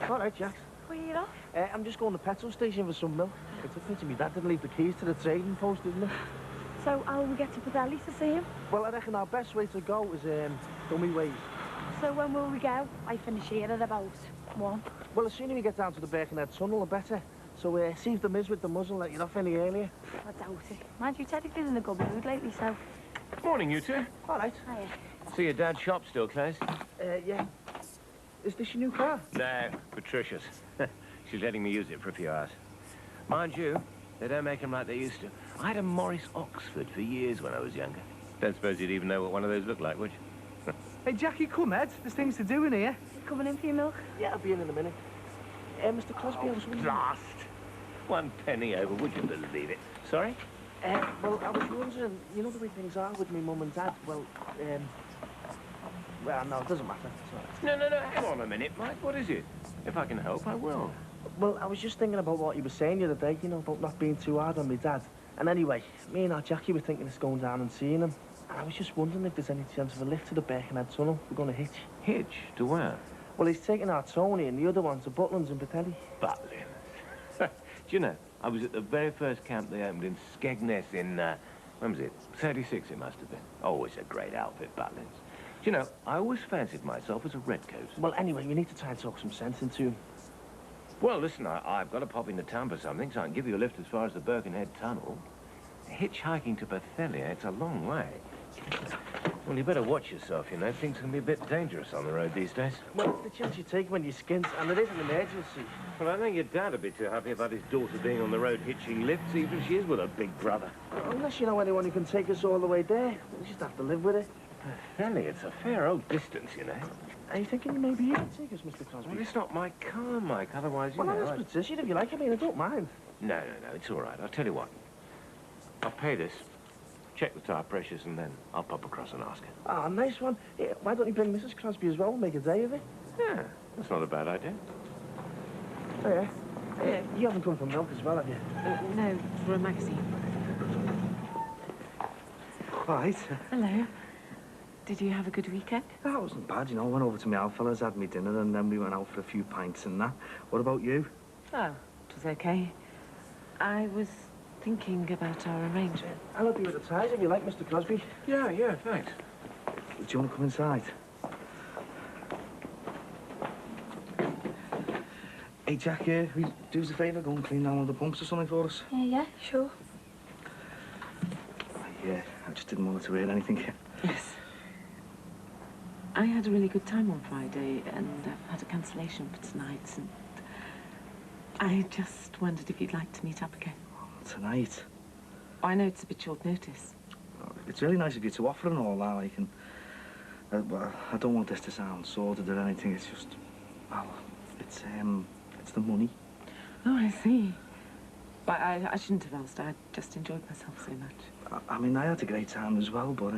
All right, Jax. Where are you off? I'm just going to the petrol station for some milk. It's a pity my dad didn't leave the keys to the trading post, didn't he? So, how will we get to Padelli to see him? Well, I reckon our best way to go is dummy ways. So when will we go? I finish here at about 1. Well, the sooner we get down to the Birkenhead Tunnel, the better. So see if the Miz with the muzzle let you off any earlier. I doubt it. Mind you, Teddy's been in a good mood lately, so... Morning, you two. All right. Hiya. See your dad's shop still closed? Yeah. Is this your new car? No, Patricia's. She's letting me use it for a few hours. Mind you, they don't make them like they used to. I had a Morris Oxford for years when I was younger. Don't suppose you'd even know what one of those looked like, would you? Hey, Jackie, come, Ed. There's things to do in here. You coming in for your milk? Yeah, I'll be in a minute. Mr. Crosby, I was wondering... Blast! 1 penny over, would you believe it? Sorry? Well, I was wondering, you know the way things are with me mum and dad? Well, no, it doesn't matter. It's all right. No, hang on a minute, Mike. What is it? If I can help, I will. Well, I was just thinking about what you were saying the other day, you know, about not being too hard on my dad. And anyway, me and our Jackie were thinking of going down and seeing him. And I was just wondering if there's any chance of a lift to the Birkenhead Tunnel. We're going to hitch. Hitch? To where? Well, he's taking our Tony and the other one to Butlands and Patelli. Butlin. Do you know, I was at the very first camp they opened in Skegness in, when was it? 36 it must have been. Oh, it's a great outfit, Butlins. Do you know, I always fancied myself as a redcoat. Well, anyway, we need to try and talk some sense into him. Well, listen, I've got to pop into town for something, so I can give you a lift as far as the Birkenhead Tunnel. Hitchhiking to Pathelia, it's a long way. Well, you better watch yourself, you know. Things can be a bit dangerous on the road these days. Well, it's the chance you take when you're skint, and it is an emergency. Well, I think your dad would be too happy about his daughter being on the road hitching lifts, even if she is with her big brother. Well, unless you know anyone who can take us all the way there, we just have to live with it. Pathelia, it's a fair old distance, you know. Are you thinking maybe you can take us, Mr. Crosby? Well, it's not my car, Mike, otherwise, you well, know... Well, I'll petition if you like. I mean, I don't mind. No, it's all right. I'll tell you what. I'll pay this, check the tyre pressures, and then I'll pop across and ask her. Ah, nice one. Yeah, why don't you bring Mrs. Crosby as well and make a day of it? Yeah, that's not a bad idea. Oh, yeah? Yeah, you haven't come for milk as well, have you? No, for a magazine. Right. Hello. Did you have a good weekend? That wasn't bad, you know. I went over to my old fellas, had me dinner, and then we went out for a few pints and that. What about you? Oh, it was okay. I was thinking about our arrangement. I'll help you with the ties if you like, Mr. Crosby. Yeah, thanks. Do you want to come inside? Hey, Jack, will you do us a favour? Go and clean down one of the pumps or something for us? Yeah, sure. Yeah, I just didn't want her to hear anything. Yes. I had a really good time on Friday, and I've had a cancellation for tonight, and I just wondered if you'd like to meet up again. Tonight? I know it's a bit short notice. It's really nice of you to offer and all that, like, and... well, I don't want this to sound sordid or anything, it's just... Well, it's the money. Oh, I see. But I shouldn't have asked. I just enjoyed myself so much. I mean, I had a great time as well, but,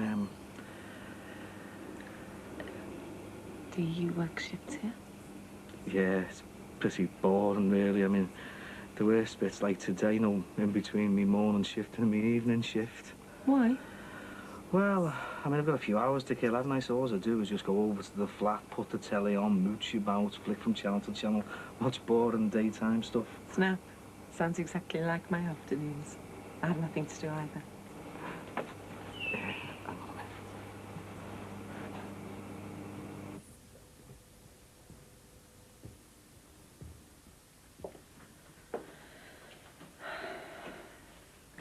Do you work shifts here? Yeah, it's pretty boring, really. I mean, the worst bit's like today, you know, in between me morning shift and me evening shift. Why? Well, I mean, I've got a few hours to kill, haven't I? So all I do is just go over to the flat, put the telly on, mooch about, flick from channel to channel, watch boring daytime stuff. Snap. Sounds exactly like my afternoons. I have nothing to do either. Hang on a minute.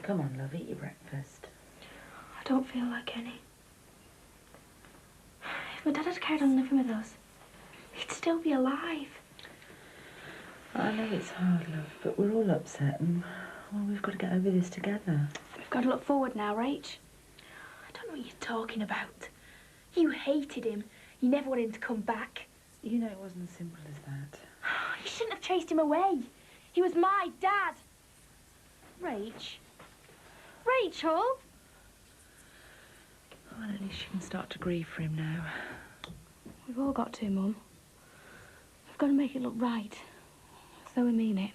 Come on, love, eat your breakfast. I don't feel like any. If my dad had carried on living with us, he'd still be alive. I know it's hard, love, but we're all upset and, well, we've got to get over this together. We've got to look forward now, Rach. I don't know what you're talking about. You hated him. You never wanted him to come back. You know it wasn't as simple as that. You shouldn't have chased him away. He was my dad. Rach. Rachel? Well, at least you can start to grieve for him now. We've all got to, Mum. We've got to make it look right. So we mean it.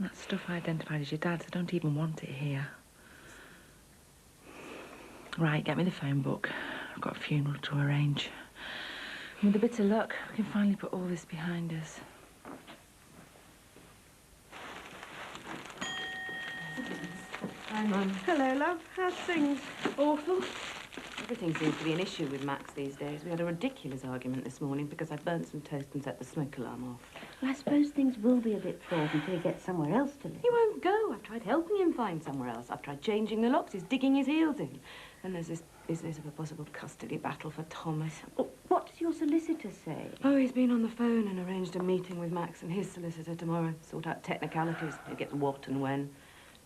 That stuff I identified as your dad's, I don't even want it here. Right, get me the phone book. I've got a funeral to arrange. With a bit of luck, we can finally put all this behind us. Hi, Mum. Hello, love. How's things? Awful. Everything seems to be an issue with Max these days. We had a ridiculous argument this morning because I burnt some toast and set the smoke alarm off. Well, I suppose things will be a bit fraught until he gets somewhere else to live. He won't go. I've tried helping him find somewhere else. I've tried changing the locks. He's digging his heels in. And there's this business of a possible custody battle for Thomas. Oh, what does your solicitor say? Oh, he's been on the phone and arranged a meeting with Max and his solicitor tomorrow. Sort out technicalities. Who gets what and when.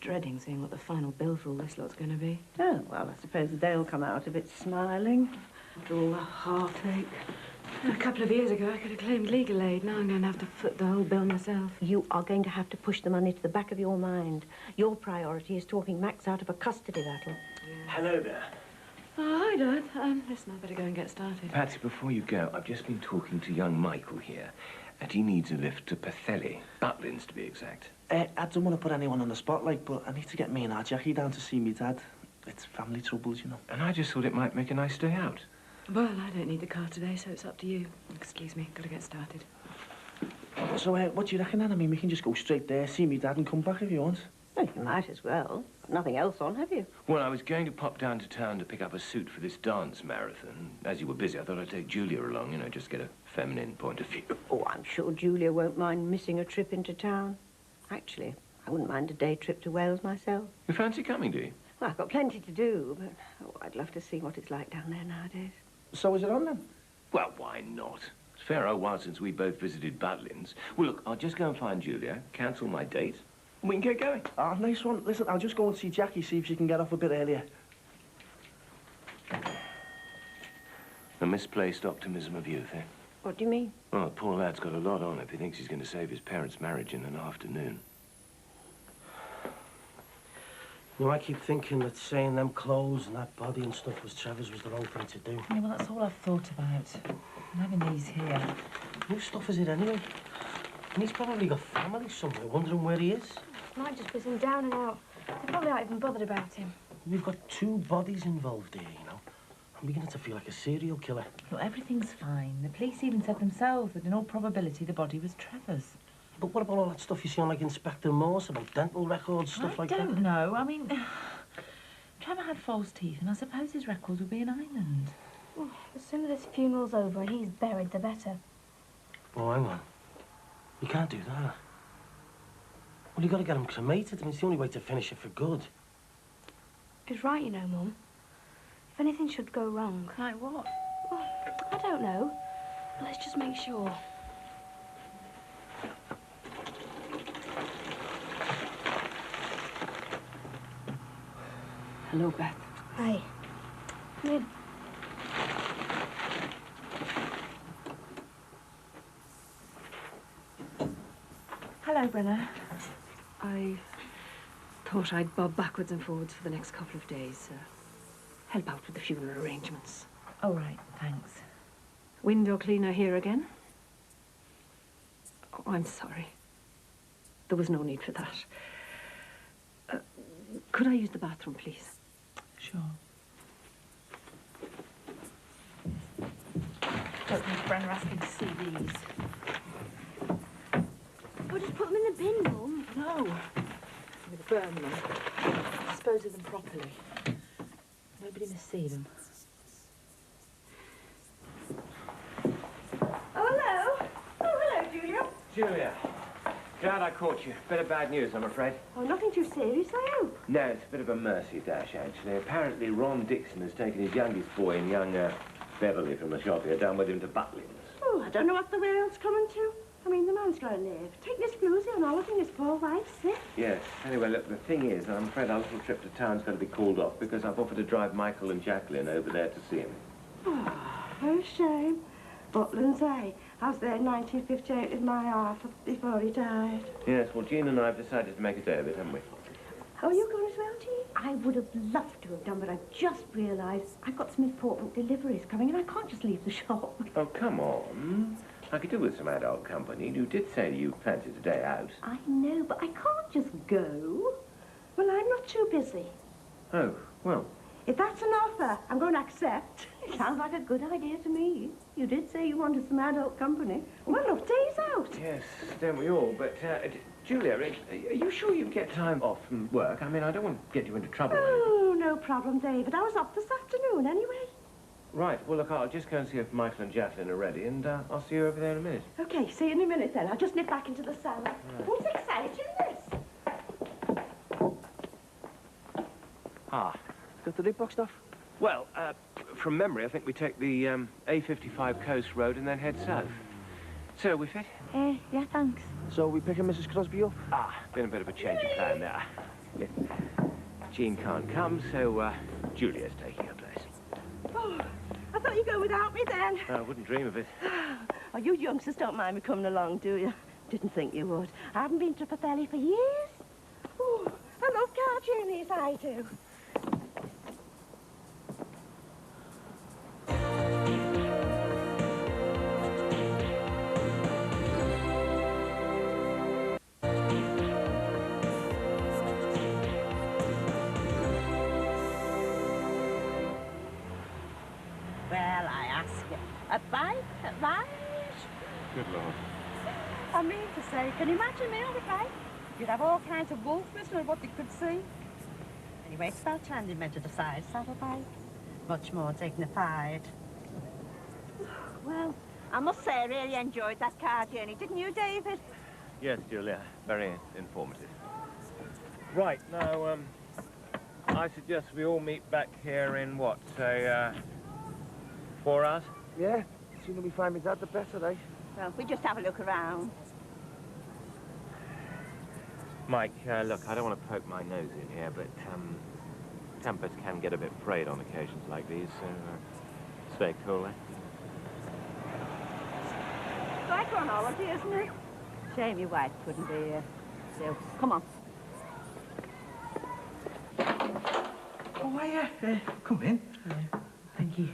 Dreading seeing what the final bill for all this lot's going to be. Oh, well, I suppose they'll come out of it smiling. After all the heartache. A couple of years ago, I could have claimed legal aid. Now I'm going to have to foot the whole bill myself. You are going to have to push the money to the back of your mind. Your priority is talking Max out of a custody battle. Hello there. Oh, hi, Dad. Listen, I better go and get started. Patsy, before you go, I've just been talking to young Michael here, and he needs a lift to Pethelli. Butlins, to be exact. I don't want to put anyone on the spotlight, but I need to get me and our Jackie down to see me dad. It's family troubles, you know. And I just thought it might make a nice day out. Well, I don't need the car today, so it's up to you. Excuse me, gotta get started. So, what do you reckon then? I mean, we can just go straight there, see me dad and come back if you want. Well, you might as well. Got nothing else on, have you? Well, I was going to pop down to town to pick up a suit for this dance marathon. As you were busy, I thought I'd take Julia along, you know, just get a feminine point of view. Oh, I'm sure Julia won't mind missing a trip into town. Actually, I wouldn't mind a day trip to Wales myself. You fancy coming, do you? Well, I've got plenty to do, but I'd love to see what it's like down there nowadays. So is it on then? Well, why not? It's a fair old while since we both visited Butlins. Well, look, I'll just go and find Julia, cancel my date, and we can get going. Ah, nice one. Listen, I'll just go and see Jackie, see if she can get off a bit earlier. A misplaced optimism of youth, eh? What do you mean? Well, the poor lad's got a lot on if he thinks he's going to save his parents' marriage in an afternoon. You know, I keep thinking that saying them clothes and that body and stuff was Trevor's was the wrong thing to do. Yeah, well, that's all I've thought about. I'm having these here. Whose stuff is it anyway? And he's probably got family somewhere, wondering where he is. Might just put him down and out. They probably aren't even bothered about him. We've got 2 bodies involved here, you know. I'm beginning to feel like a serial killer. Look, everything's fine. The police even said themselves that in all probability the body was Trevor's. But what about all that stuff you see on, like, Inspector Morse, about dental records, stuff like that? I don't know. I mean, Trevor had false teeth, and I suppose his records would be an island. Oh, the sooner this funeral's over and he's buried, the better. Oh, hang on. You can't do that. Well, you got to get him cremated. I mean, it's the only way to finish it for good. He's right, you know, Mum. If anything should go wrong... Like what? Well, I don't know. Let's just make sure. Hello, Beth. Hi. Come in. Hello, Brenna. I thought I'd bob backwards and forwards for the next couple of days. Help out with the funeral arrangements. All right, thanks. Window cleaner here again? Oh, I'm sorry. There was no need for that. Could I use the bathroom, please? Sure. Don't think Brenna asking to see these. Oh, just put them in the bin, Mum. No. I'm going to burn them. Dispose of them properly. Nobody must see them. Oh, hello. Oh, hello, Julia. Julia, glad I caught you. Bit of bad news, I'm afraid. Oh, nothing too serious, I hope. No, it's a bit of a mercy dash, actually. Apparently, Ron Dixon has taken his youngest boy and young Beverly from the shop here down with him to Butlins. Oh, I don't know what the world's coming to. I mean, the man's got to live. Take this floozy on holiday and his poor wife's sick. Yes. Anyway, look, the thing is, I'm afraid our little trip to town's going to be called off because I've offered to drive Michael and Jacqueline over there to see him. Oh, what a shame. Butlins, eh? I was there in 1958 with my heart before he died. Yes, well, Jean and I have decided to make a day of it, haven't we? Oh, are you going as well, Jean? I would have loved to have done, but I've just realised I've got some important deliveries coming and I can't just leave the shop. Oh, come on. I could do with some adult company. You did say you fancied a day out. I know, but I can't just go. Well, I'm not too busy. Oh, well. If that's an offer, I'm going to accept. It sounds like a good idea to me. You did say you wanted some adult company. Well, look, day's out. Yes, don't we all? But, Julia, are you sure you get time off from work? I mean, I don't want to get you into trouble. Oh, no problem, David. I was off this afternoon anyway. Right, well, look, I'll just go and see if Michael and Jacqueline are ready, and I'll see you over there in a minute. OK, see you in a minute then. I'll just nip back into the cellar. Right. What's exciting, this? Ah. Got the box stuff? Well, from memory, I think we take the A55 Coast Road and then head south. So, we fit? Yeah, thanks. So we picking Mrs. Crosby up? Ah, been a bit of a change of plan there. Yeah. Jean can't come, so Julia's taking her place. Oh, I thought you'd go without me then. I wouldn't dream of it. Oh, you youngsters don't mind me coming along, do you? Didn't think you would. I haven't been to Pathelli for years. Oh, I love car journeys, I do. Well, I ask you, a bike, Good Lord. I mean to say, can you imagine me on a bike? You'd have all kinds of wolf whistling of what they could see. Anyway, it's about time they invented a side saddle bike. Much more dignified. Well, I must say I really enjoyed that car journey, didn't you, David? Yes, Julia, very informative. Right, now, I suggest we all meet back here in, what, say, 4 hours? Yeah. The sooner we find my dad, the better, eh? Well, we just have a look around. Mike, look, I don't want to poke my nose in here, but tempers can get a bit frayed on occasions like these, so stay cool, eh? It's like we're on holiday, isn't it? Shame your wife couldn't be here. So, come on. Oh, come in. Thank you.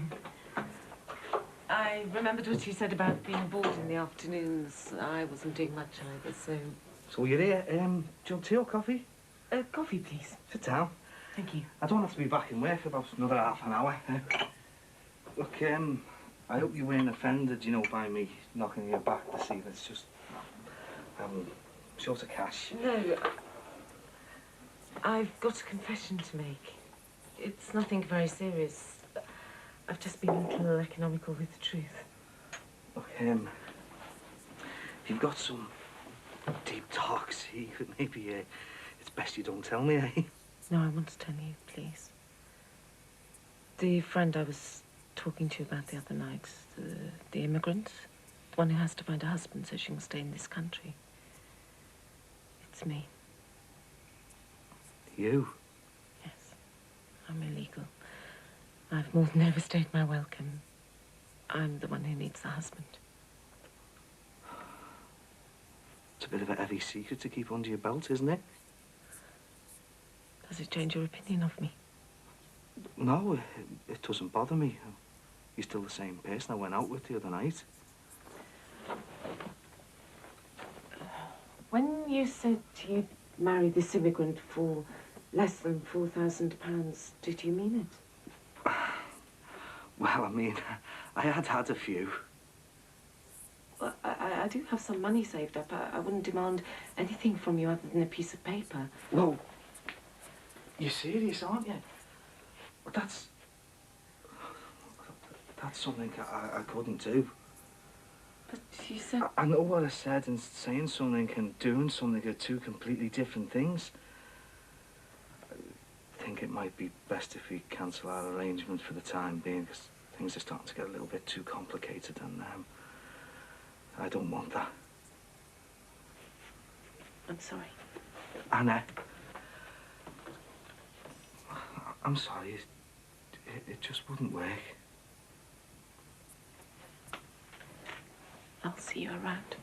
I remembered what you said about being bored in the afternoons. I wasn't doing much either, so... So you're here. Do you want tea or coffee? Coffee, please. Sit down. Thank you. I don't have to be back in work for about another half an hour. Look, I hope you weren't offended, you know, by me knocking your back this evening. It's just... I'm short of cash. No, I've got a confession to make. It's nothing very serious. I've just been a little economical with the truth. Look, if you've got some deep dark secret, maybe it's best you don't tell me, eh? No, I want to tell you, please. The friend I was talking to you about the other night, the immigrant, the one who has to find a husband so she can stay in this country. It's me. You? Yes. I'm illegal. I've more than overstayed my welcome. I'm the one who needs the husband. It's a bit of a heavy secret to keep under your belt, isn't it? Does it change your opinion of me? No, it doesn't bother me. You're still the same person I went out with the other night. When you said you'd marry this immigrant for less than £4,000, did you mean it? Well, I mean, I had a few. Well, I do have some money saved up. I wouldn't demand anything from you other than a piece of paper. Well, you're serious, aren't you? But that's something I couldn't do. But you said... I know what I said, and saying something and doing something are two completely different things. I think it might be best if we cancel our arrangement for the time being, because things are starting to get a little bit too complicated, and I don't want that. I'm sorry. Anna, I'm sorry. It just wouldn't work. I'll see you around.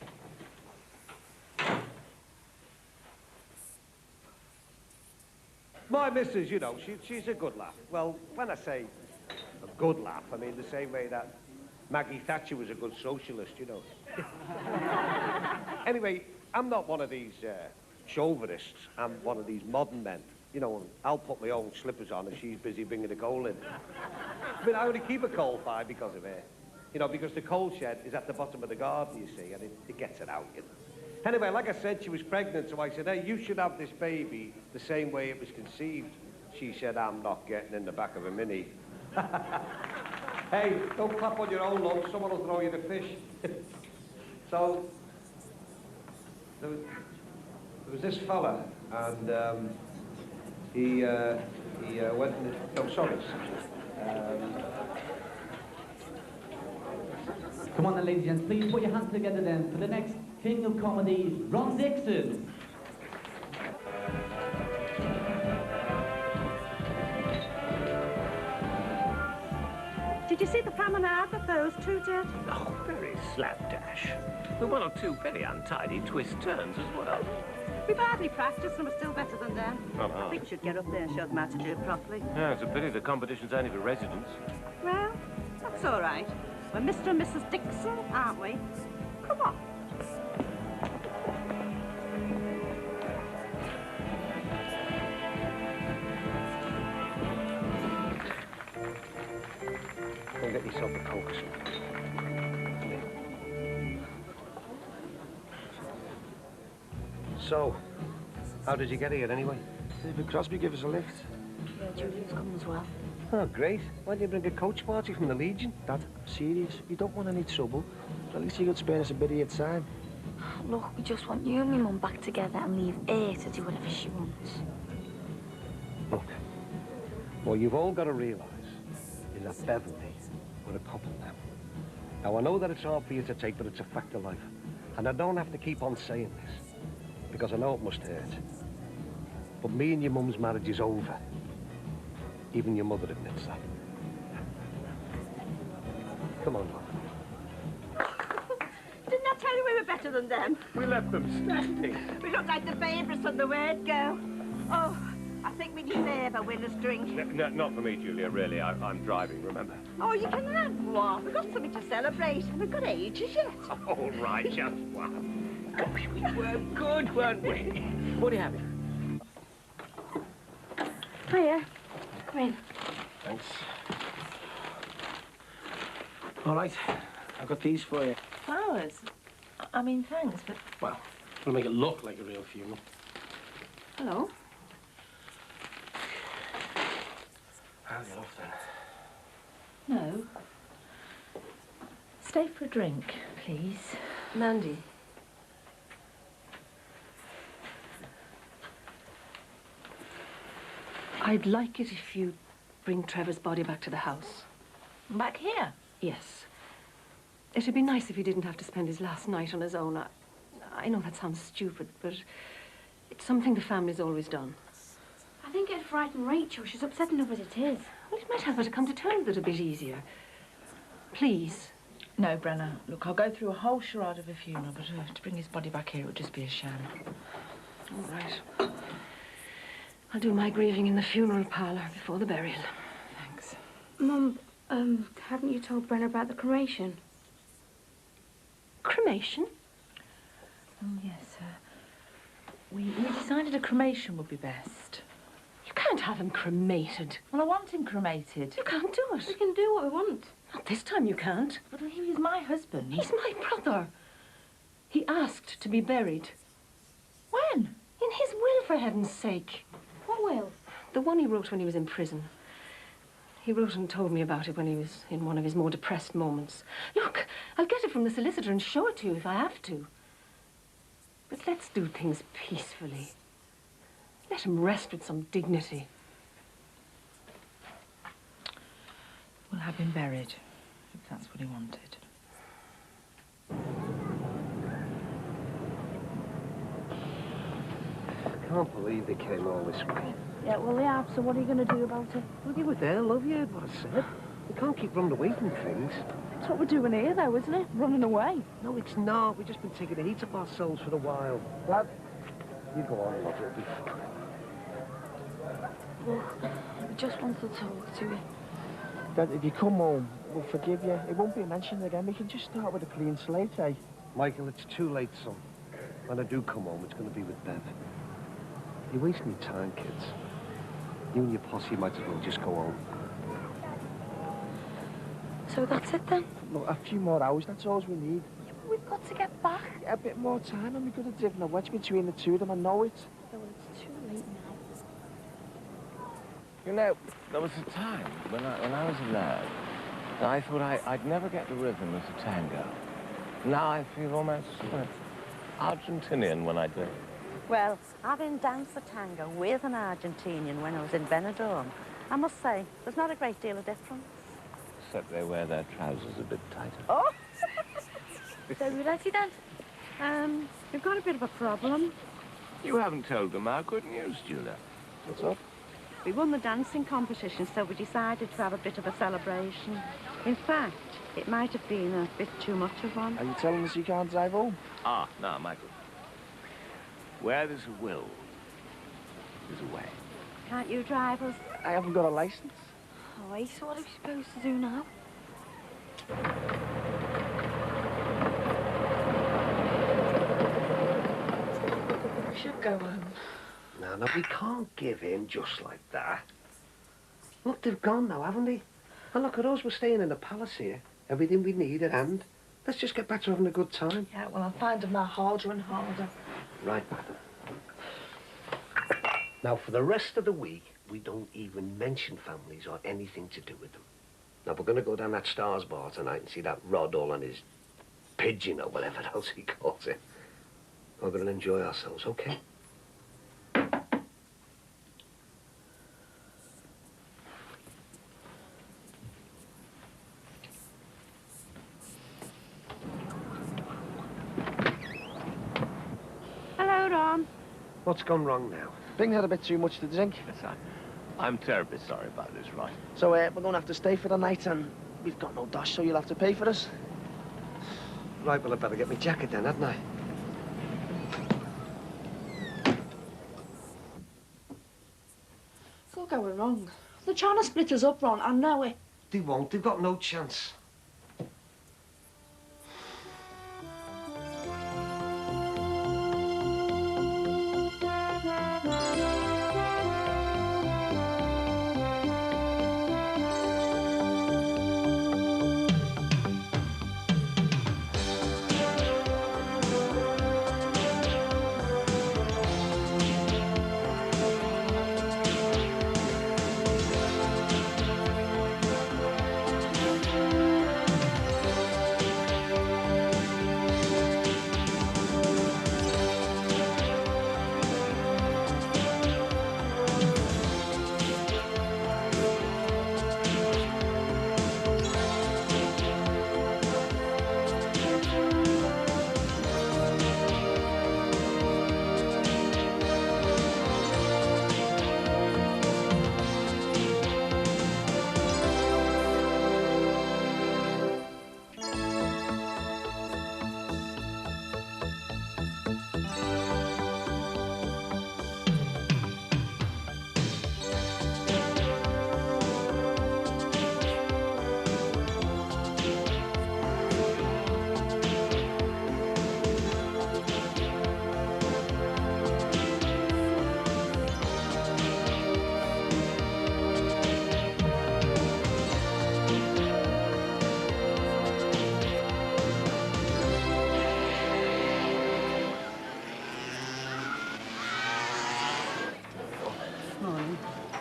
My missus, you know, she's a good laugh. Well, when I say a good laugh, I mean the same way that Maggie Thatcher was a good socialist, you know. Anyway, I'm not one of these chauvinists. I'm one of these modern men. You know, I'll put my own slippers on if she's busy bringing the coal in. I mean, I only keep a coal fire because of her. You know, because the coal shed is at the bottom of the garden, you see, and it gets it out, you know. Anyway, like I said, she was pregnant, so I said, hey, you should have this baby the same way it was conceived. She said, I'm not getting in the back of a Mini. Hey, don't clap on your own love, someone will throw you the fish. So, there was this fella, and he went in the... No, sorry. Come on then, ladies and gents, please put your hands together then for the next King of Comedy, Ron Dixon. Did you see the promenade with those two, Jed? Oh, very slapdash. With one or two very untidy twist turns as well. We've hardly practiced and we're still better than them. Oh, no. I think we should get up there and show them how to do it properly. Yeah, it's a pity the competition's only for residents. Well, that's all right. We're Mr. and Mrs. Dixon, aren't we? Come on. Go get yourself a Coke or something. So, how did you get here anyway? David Crosby gave us a lift. Yeah, Julia's coming as well. Oh, great. Why didn't you bring a coach party from the Legion? Dad, I'm serious. We don't want any trouble. But at least you could spare us a bit of your time. Look, we just want you and my mum back together and leave her to do whatever she wants. Okay. What you've all got to realise is that Beverly, we're a couple now. Now, I know that it's hard for you to take, but it's a fact of life. And I don't have to keep on saying this, because I know it must hurt. But me and your mum's marriage is over. Even your mother admits that. Come on, love. Didn't I tell you we were better than them? We left them standing. We look like the favourites from the word go. Oh, I think we deserve a winner's drink. No, not for me, Julia, really. I'm driving, remember? Oh, you can have one. We've got something to celebrate. We've got ages yet. All right, just one. Gosh, we were good, weren't we? What are you having? Hiya. Come in. Thanks. All right, I've got these for you. Flowers? I mean, thanks, but... Well, it'll make it look like a real funeral. Hello? I'll get off then. No. Stay for a drink, please. Mandy. I'd like it if you'd bring Trevor's body back to the house. Back here? Yes. It'd be nice if he didn't have to spend his last night on his own. I know that sounds stupid, but it's something the family's always done. I think it'd frighten Rachel. She's upset enough as it is. Well, it might help her to come to terms with it a bit easier. Please. No, Brenna. Look, I'll go through a whole charade of a funeral, but to bring his body back here, it would just be a sham. All right. I'll do my grieving in the funeral parlour before the burial. Thanks. Mum, haven't you told Brenna about the cremation? Cremation? Oh, yes, we decided a cremation would be best. You can't have him cremated. Well, I want him cremated. You can't do We it. can do what we want. Not this time you can't. But he was my husband. He's my brother. He asked to be buried. When? In his will, for heaven's sake. What will? The one he wrote when he was in prison. He wrote and told me about it when he was in one of his more depressed moments. Look, I'll get it from the solicitor and show it to you if I have to. But let's do things peacefully. Let him rest with some dignity. We'll have him buried, if that's what he wanted. I can't believe they came all this way. Yeah, well, they have, so what are you going to do about it? Well, you were there, love. You heard what I said. We can't keep running away from things. That's what we're doing here, though, isn't it? Running away. No, it's not. We've just been taking the heat up ourselves for a while. Dad, you go on, love. It'll be fine. Look, we just want to talk to you. Dad, if you come home, we'll forgive you. It won't be mentioned again. We can just start with a clean slate, eh? Michael, it's too late, son. When I do come home, it's going to be with Bev. You're wasting your time, kids. You and your posse might as well just go home. So that's it then? Look, a few more hours, that's all we need. Yeah, but we've got to get back. Yeah, a bit more time and we could have driven a wedge between the two of them, I know it. Oh, well, it's too late now. You know, there was a time when I was a lad, I thought I'd never get the rhythm of the tango. Now I feel almost Argentinian when I do it. Well, having danced the tango with an Argentinian when I was in Benidorm, I must say, there's not a great deal of difference. Except they wear their trousers a bit tighter. Oh! So we're ready then? We've got a bit of a problem. You haven't told them our good news, Julia. What's up? We won the dancing competition, so we decided to have a bit of a celebration. In fact, it might have been a bit too much of one. Are you telling us you can't drive home? Ah, no, Michael. Where there's a will, there's a way. Can't you drive us? I haven't got a license. Oh, Ace, so what are we supposed to do now? We should go home. No, we can't give in just like that. Look, they've gone now, haven't they? And look at us, we're staying in the palace here. Everything we need at hand. Let's just get back to having a good time. Yeah, well, I'm finding that harder and harder. Right, madam. Now, for the rest of the week, we don't even mention families or anything to do with them. Now, we're going to go down that Stars bar tonight and see that Rod all on his pigeon or whatever else he calls it. We're going to enjoy ourselves, okay? Hello, Ron. What's gone wrong now? Bing had a bit too much to drink. Yes, I'm terribly sorry about this, Ron. So we're going to have to stay for the night and we've got no dash, so you'll have to pay for us. Right, well, I better get my jacket then, hadn't I? It's all going wrong. They're trying to split us up, Ron, I know it. They won't, they've got no chance.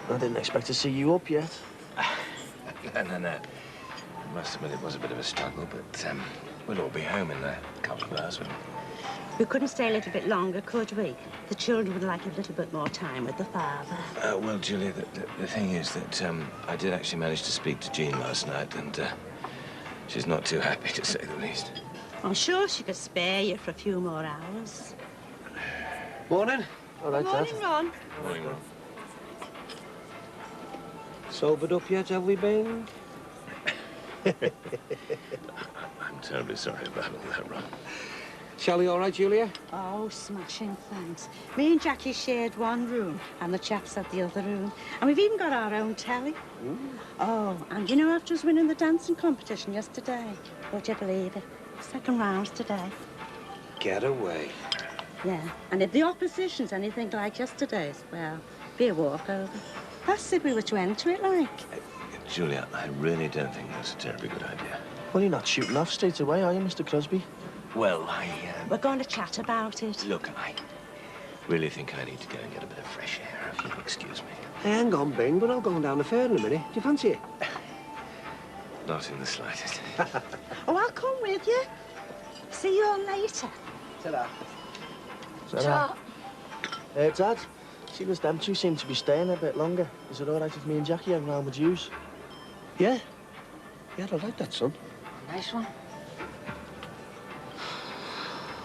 I didn't expect to see you up yet. No. I must admit it was a bit of a struggle, but we'll all be home in a couple of hours. We couldn't stay a little bit longer, could we? The children would like a little bit more time with the father. Well, Julia, the thing is that I did actually manage to speak to Jean last night, and she's not too happy, to say the least. I'm sure she could spare you for a few more hours. Morning. All right, Dad. Morning, Ron. Morning, Ron. Sobered up yet, have we been? I'm terribly sorry about all that, Ron. Shelley all right, Julia? Oh, smashing, thanks. Me and Jackie shared one room, and the chaps had the other room. And we've even got our own telly. Ooh. Oh, and you know, after us winning the dancing competition yesterday, would you believe it? Second rounds today. Get away. Yeah, and if the opposition's anything like yesterday's, well, be a walkover. That's if we were to enter it, like. Julia, I really don't think that's a terribly good idea. Well, you're not shooting off straight away, are you, Mr. Crosby? Well, We're going to chat about it. Look, I really think I need to go and get a bit of fresh air, if you'll excuse me. Hey, hang on, Bing. We're all going down the fair in a minute. Do you fancy it? Not in the slightest. Oh, I'll come with you. See you all later. Ta-da. Ta-ra. Dad, seeing as them two seem to be staying a bit longer, is it all right if me and Jackie hang around with yous? Yeah? Yeah, I like that, son. Nice one.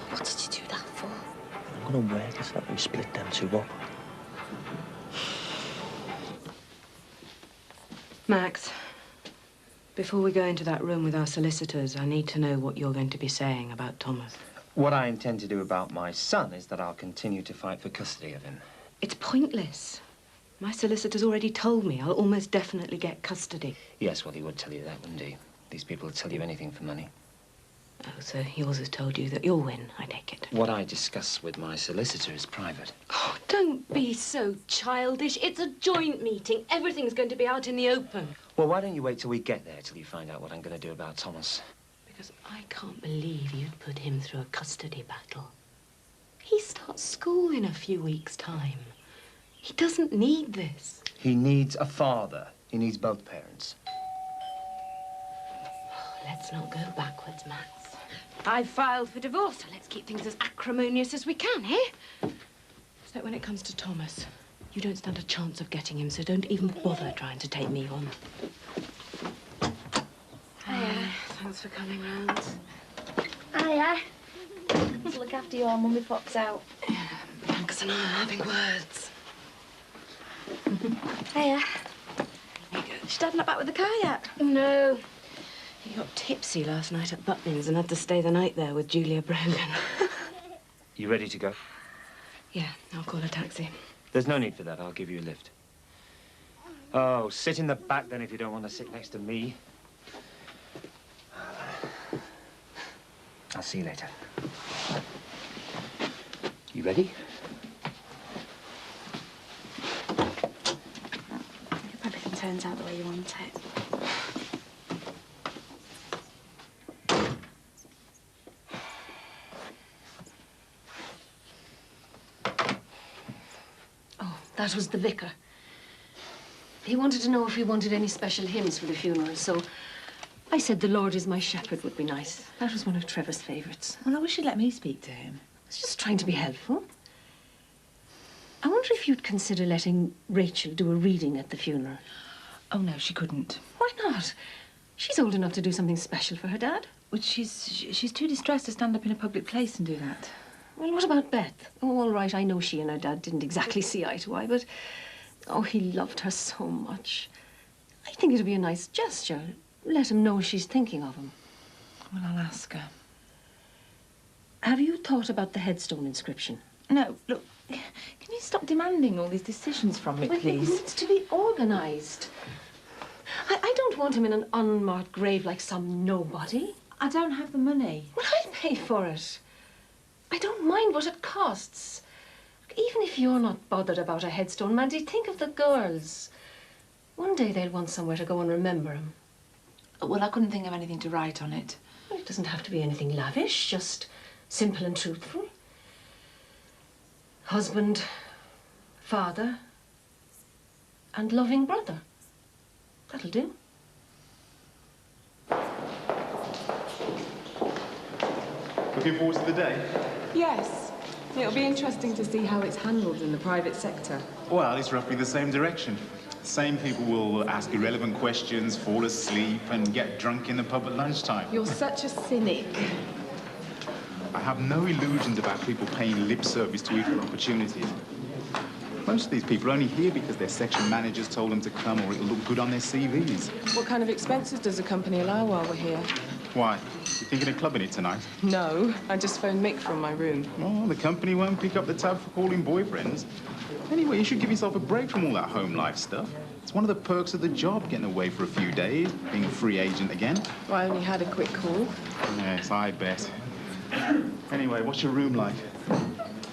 What did you do that for? I'm gonna work it so that we split them two up. Max, before we go into that room with our solicitors, I need to know what you're going to be saying about Thomas. What I intend to do about my son is that I'll continue to fight for custody of him. It's pointless. My solicitor's already told me I'll almost definitely get custody. Yes, well, he would tell you that, wouldn't he? These people will tell you anything for money. Oh, so yours has told you that you'll win, I take it. What I discuss with my solicitor is private. Oh, don't be so childish. It's a joint meeting. Everything's going to be out in the open. Well, why don't you wait till we get there, till you find out what I'm going to do about Thomas? Because I can't believe you'd put him through a custody battle. He starts school in a few weeks' time. He doesn't need this. He needs a father. He needs both parents. Let's not go backwards, Max. I've filed for divorce, so let's keep things as acrimonious as we can, eh? So when it comes to Thomas, you don't stand a chance of getting him, so don't even bother trying to take me on. Hiya. Thanks for coming round. Hiya. Look after your mummy pops out. Thanks, and I'm having words. Hiya. Here you go. Is Dad not back with the car yet? No. He got tipsy last night at Butlins and had to stay the night there with Julia Brogan. You ready to go? Yeah, I'll call a taxi. There's no need for that. I'll give you a lift. Oh, sit in the back then if you don't want to sit next to me. I'll see you later. You ready? I hope everything turns out the way you want it. That was the vicar. He wanted to know if we wanted any special hymns for the funeral, so I said The Lord is my shepherd would be nice. That was one of Trevor's favourites. Well, I wish you'd let me speak to him. I was just trying to be helpful. I wonder if you'd consider letting Rachel do a reading at the funeral. Oh, no, she couldn't. Why not? She's old enough to do something special for her dad. Well, she's too distressed to stand up in a public place and do that. Well, what about Beth? Oh, all right, I know she and her dad didn't exactly see eye to eye, but... Oh, he loved her so much. I think it'd be a nice gesture. Let him know she's thinking of him. Well, I'll ask her. Have you thought about the headstone inscription? No, look, can you stop demanding all these decisions from me, Well, please? it needs to be organised. I don't want him in an unmarked grave like some nobody. I don't have the money. Well, I'll pay for it. I don't mind what it costs. Even if you're not bothered about a headstone, Mandy, think of the girls. One day they'll want somewhere to go and remember him. Well, I couldn't think of anything to write on it. Well, it doesn't have to be anything lavish, just simple and truthful. Husband, father, and loving brother. That'll do. Looking forward to the day? Yes. It'll be interesting to see how it's handled in the private sector. Well, it's roughly the same direction. Same people will ask irrelevant questions, fall asleep, and get drunk in the pub at lunchtime. You're such a cynic. I have no illusions about people paying lip service to equal opportunities. Most of these people are only here because their section managers told them to come or it'll look good on their CVs. What kind of expenses does the company allow while we're here? Why? You thinking of clubbing it tonight? No, I just phoned Mick from my room. Well, the company won't pick up the tab for calling boyfriends. Anyway, you should give yourself a break from all that home life stuff. It's one of the perks of the job, getting away for a few days, being a free agent again. Well, I only had a quick call. Yes, I bet. Anyway, what's your room like?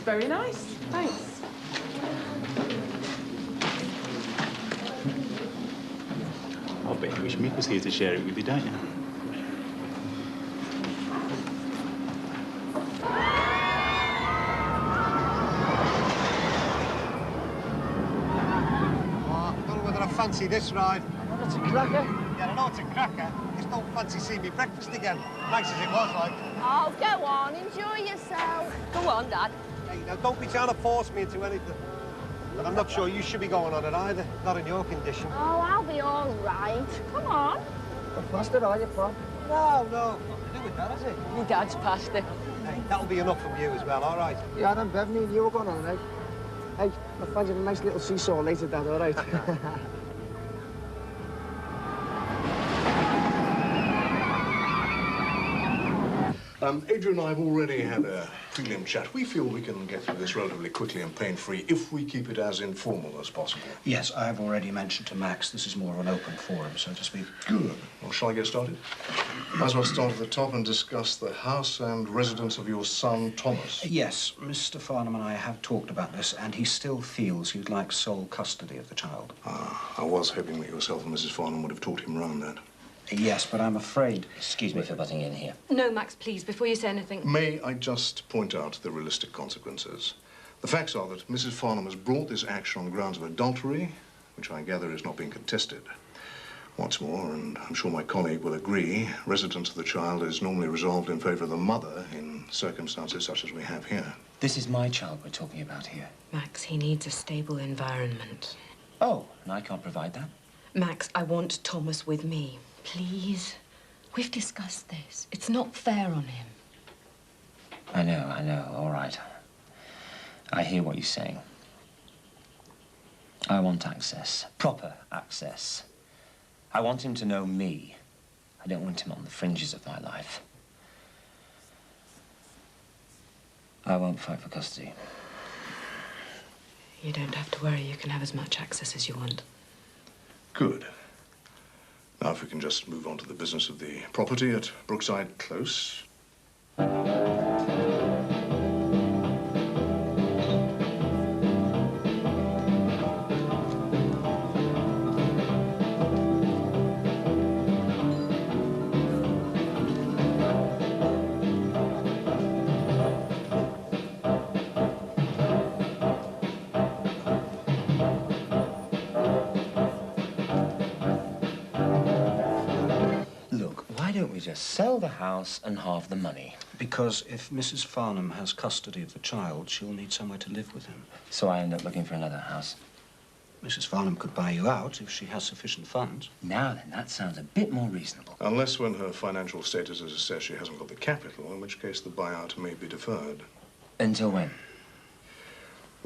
Very nice, thanks. bet you wish Mick was here to share it with you, don't you? Fancy this ride. Oh, that's a cracker. Yeah, I know it's a cracker. Just don't fancy seeing me breakfast again. Nice as it was, like. Oh, go on, enjoy yourself. Go on, Dad. Hey, now don't be trying to force me into anything. But I'm not sure you should be going on it either. Not in your condition. Oh, I'll be all right. Come on. What pasta are you, Pop? No, nothing to do with that, is it? My dad's pasta. Hey, that'll be enough from you as well, all right? Yeah, then Bev, me and you are going on, right? Hey, I'll find you a nice little seesaw later, Dad, all right? Adrian and I have already had a prelim chat. We feel we can get through this relatively quickly and pain-free if we keep it as informal as possible. Yes, I've already mentioned to Max this is more of an open forum, so to speak. Good. Well, shall I get started? Might as well start at the top and discuss the house and residence of your son, Thomas. Yes, Mr. Farnham and I have talked about this, and he still feels he'd like sole custody of the child. Ah, I was hoping that yourself and Mrs. Farnham would have taught him round that. Yes, but I'm afraid... Excuse me for butting in here. No, Max, please, before you say anything. May I just point out the realistic consequences? The facts are that Mrs. Farnham has brought this action on grounds of adultery, which I gather is not being contested. What's more, and I'm sure my colleague will agree, residence of the child is normally resolved in favour of the mother in circumstances such as we have here. This is my child we're talking about here. Max, he needs a stable environment. Oh, and I can't provide that? Max, I want Thomas with me. Please. We've discussed this. It's not fair on him. I know. All right. I hear what you're saying. I want access. Proper access. I want him to know me. I don't want him on the fringes of my life. I won't fight for custody. You don't have to worry. You can have as much access as you want. Good. Now, if we can just move on to the business of the property at Brookside Close. Just sell the house and halve the money. Because if Mrs. Farnham has custody of the child, she'll need somewhere to live with him. So I end up looking for another house. Mrs. Farnham could buy you out if she has sufficient funds. Now then, that sounds a bit more reasonable. Unless when her financial status is assessed she hasn't got the capital, in which case the buyout may be deferred. Until when?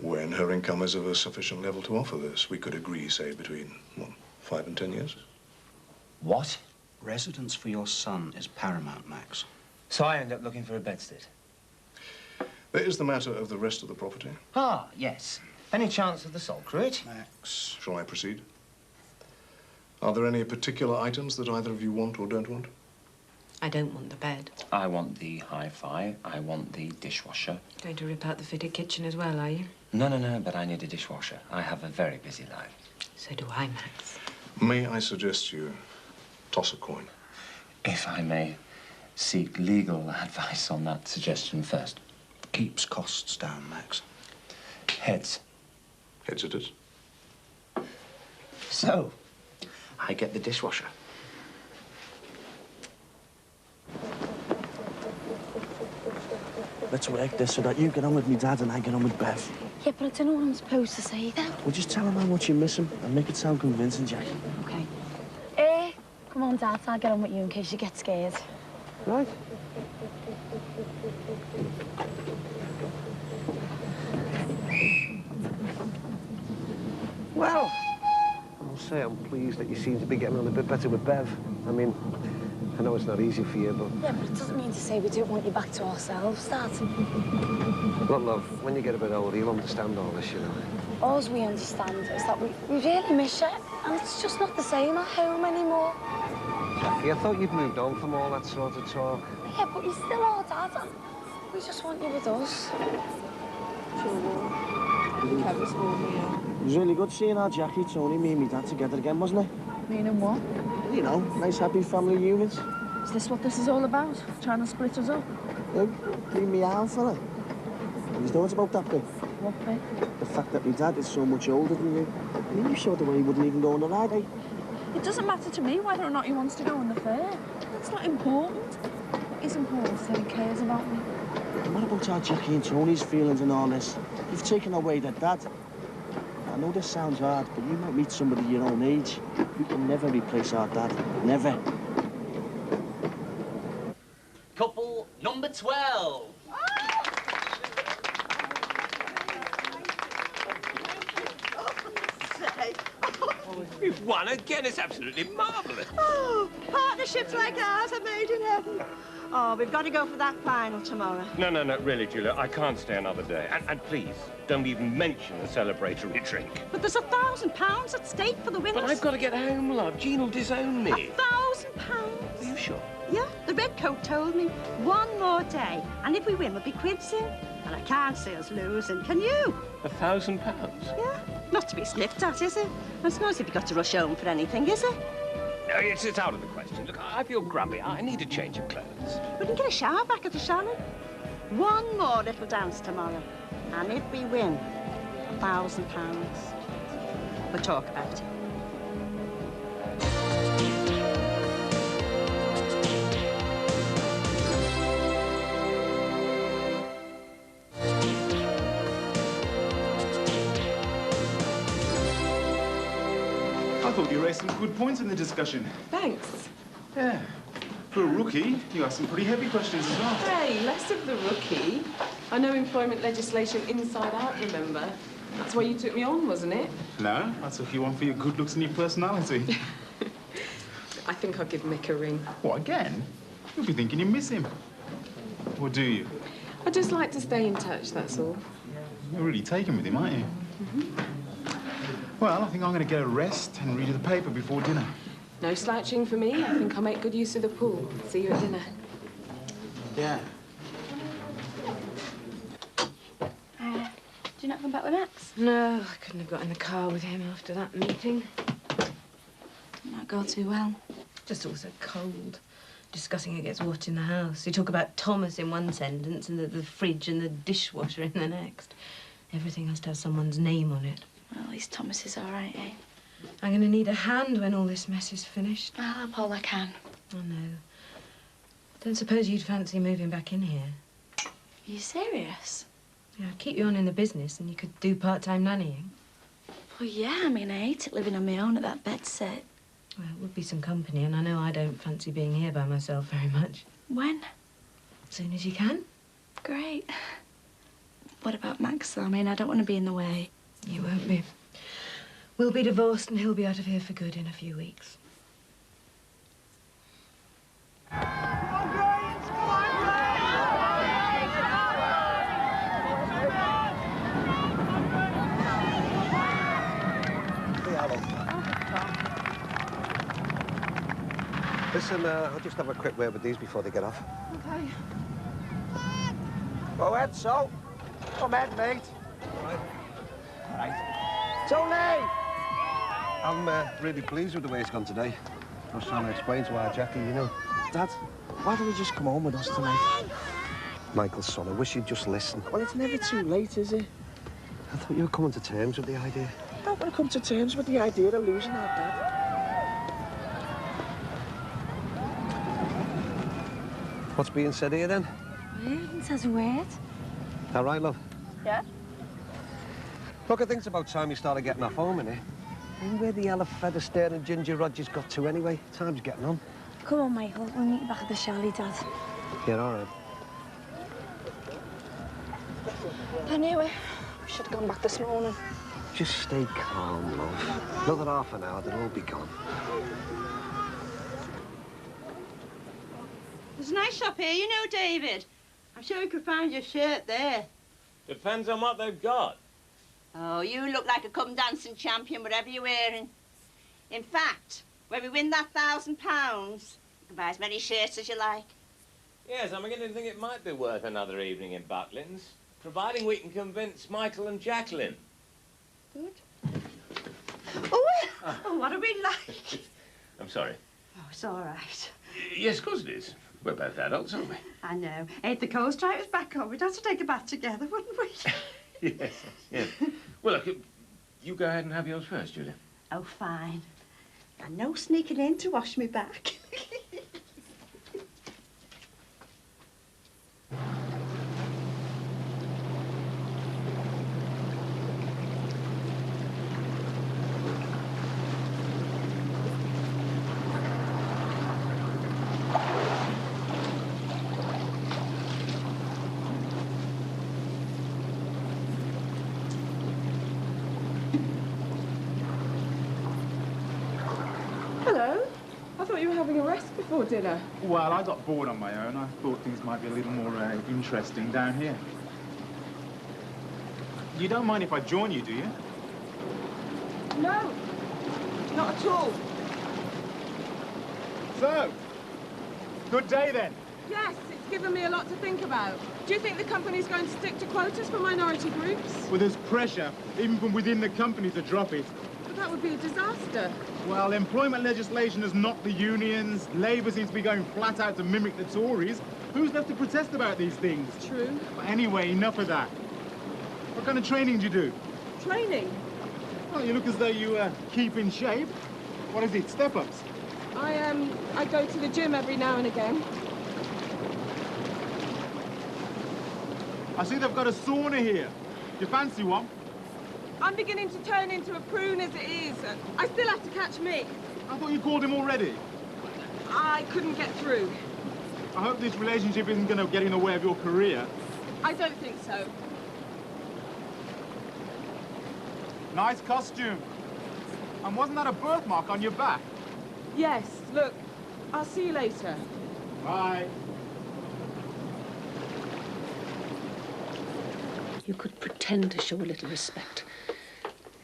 When her income is of a sufficient level to offer this. We could agree, say, between, what, 5 and 10 years? What? Residence for your son is paramount, Max. So I end up looking for a bedstead? There is the matter of the rest of the property. Ah, yes. Any chance of the salt cruet? Max. Shall I proceed? Are there any particular items that either of you want or don't want? I don't want the bed. I want the hi-fi. I want the dishwasher. Going to rip out the fitted kitchen as well, are you? No, but I need a dishwasher. I have a very busy life. So do I, Max. May I suggest you toss a coin? If I may seek legal advice on that suggestion first. Keeps costs down, Max. Heads. Heads it is. So, I get the dishwasher. Let's work this so that you get on with me dad and I get on with Bev. Yeah, but I don't know what I'm supposed to say then. Well, just tell him how much you miss him and make it sound convincing, Jackie. Okay. Come on, Dad, I'll get on with you in case you get scared. Right. Well, I'll say I'm pleased that you seem to be getting on a bit better with Bev. I mean, I know it's not easy for you, but... Yeah, but it doesn't mean to say we don't want you back to ourselves, Dad. Look, love, when you get a bit older, you'll understand all this, you know. All we understand is that we really miss you, and it's just not the same at home anymore. Jackie, I thought you'd moved on from all that sort of talk. Yeah, but you're still our Dad, and we just want you with us. It was really good seeing our Jackie, Tony, me and me dad together again, wasn't it? Meaning what? You know, nice happy family unit. Is this what this is all about? Trying to split us up? Yeah, leave me out, fella. And you know what's about that bit? What bit? The fact that my dad is so much older than you. I mean, you showed the way he wouldn't even go on the ride, eh? It doesn't matter to me whether or not he wants to go on the fair. That's not important. What is important is that he cares about me. And what about our Jackie and Tony's feelings and all this? You've taken away their dad. I know this sounds hard, but you might meet somebody your own age. You can never replace our dad. Never. Couple number 12. You've won again. It's absolutely marvellous. Oh, partnerships like ours are made in heaven. Oh, we've got to go for that final tomorrow. No, really, Julia, I can't stay another day. And please, don't even mention the celebratory drink. But there's £1,000 at stake for the winners. But I've got to get home, love. Jean will disown me. £1,000? Are you sure? Yeah, the red coat told me. One more day, and if we win, we'll be quits in. And I can't see us losing, can you? £1,000? Yeah, not to be sniffed at, is it? I suppose if you've got to rush home for anything, is it? No, it's out of the question. Look, I feel grumpy. I need a change of clothes. We can get a shower back at the chalet. One more little dance tomorrow, and if we win, £1,000. We'll talk about it. I thought you raised some good points in the discussion. Thanks. Yeah. For a rookie, you asked some pretty heavy questions as well. Hey, less of the rookie. I know employment legislation inside out, remember? That's why you took me on, wasn't it? No, I took you on for your good looks and your personality. I think I'll give Mick a ring. What, again? You'll be thinking you miss him. Or do you? I'd just like to stay in touch, that's all. You're really taken with him, aren't you? Well, I think I'm going to get a rest and read you the paper before dinner. No slouching for me. I think I'll make good use of the pool. See you at dinner. Yeah. Do you not come back with Max? No, I couldn't have got in the car with him after that meeting. Did not go too well. Just all so cold. Discussing who gets what in the house. You talk about Thomas in one sentence and the fridge and the dishwasher in the next. Everything has to have someone's name on it. Well, at least Thomas is all right, eh? I'm going to need a hand when all this mess is finished. I'll help all I can. I know. Don't suppose you'd fancy moving back in here? Are you serious? Yeah, I'd keep you on in the business and you could do part-time nannying. Well, yeah, I mean, I hate it living on my own at that bedsit. Well, it would be some company, and I know I don't fancy being here by myself very much. When? As soon as you can. Great. What about Max, though? I mean, I don't want to be in the way. You won't be. We'll be divorced and he'll be out of here for good in a few weeks. Listen, I'll just have a quick word with these before they get off. Okay. Go ahead, so. Come ahead, mate. All right. Tony! I'm really pleased with the way it's gone today. I was trying to explain to our Jackie, you know. Dad, why don't you just come home with us tonight? Michael's son, I wish you'd just listen. Well, it's never too late, is it? I thought you were coming to terms with the idea. I don't want to come to terms with the idea of losing our dad. What's being said here, then? It says wait. All right, love? Yeah? Look, I think it's about time you started getting off home, innit? And where the hell have Feather Stare and Ginger Rogers got to anyway? Time's getting on. Come on, Michael. We'll meet you back at the chalet, Dad. Yeah, all right. I knew it. We should have gone back this morning. Just stay calm, love. Another half an hour, they'll all be gone. There's a nice shop here, you know, David. I'm sure we could find your shirt there. Depends on what they've got. Oh, you look like a come-dancing champion, whatever you're wearing. In fact, when we win that £1,000, you can buy as many shirts as you like. Yes, I'm beginning to think it might be worth another evening in Buckland's, providing we can convince Michael and Jacqueline. Good. Oh, what are we like? I'm sorry. Oh, it's all right. Yes, of course it is. We're both adults, aren't we? I know. Ain't the coast right was back home, we'd have to take a bath together, wouldn't we? Yes, yes. Well, look, you go ahead and have yours first, Julia. Oh, fine. And no sneaking in to wash me back. Hello. I thought you were having a rest before dinner. Well, I got bored on my own. I thought things might be a little more interesting down here. You don't mind if I join you, do you? No, not at all. So, good day then. Yes, it's given me a lot to think about. Do you think the company's going to stick to quotas for minority groups? Well, there's pressure, even from within the company, to drop it. But that would be a disaster. Well, employment legislation has knocked the unions. Labour seems to be going flat out to mimic the Tories. Who's left to protest about these things? True. But anyway, enough of that. What kind of training do you do? Training? Well, you look as though you keep in shape. What is it, step-ups? I go to the gym every now and again. I see they've got a sauna here. You fancy one? I'm beginning to turn into a prune as it is. I still have to catch Mick. I thought you called him already. I couldn't get through. I hope this relationship isn't going to get in the way of your career. I don't think so. Nice costume. And wasn't that a birthmark on your back? Yes, look. I'll see you later. Bye. You could pretend to show a little respect.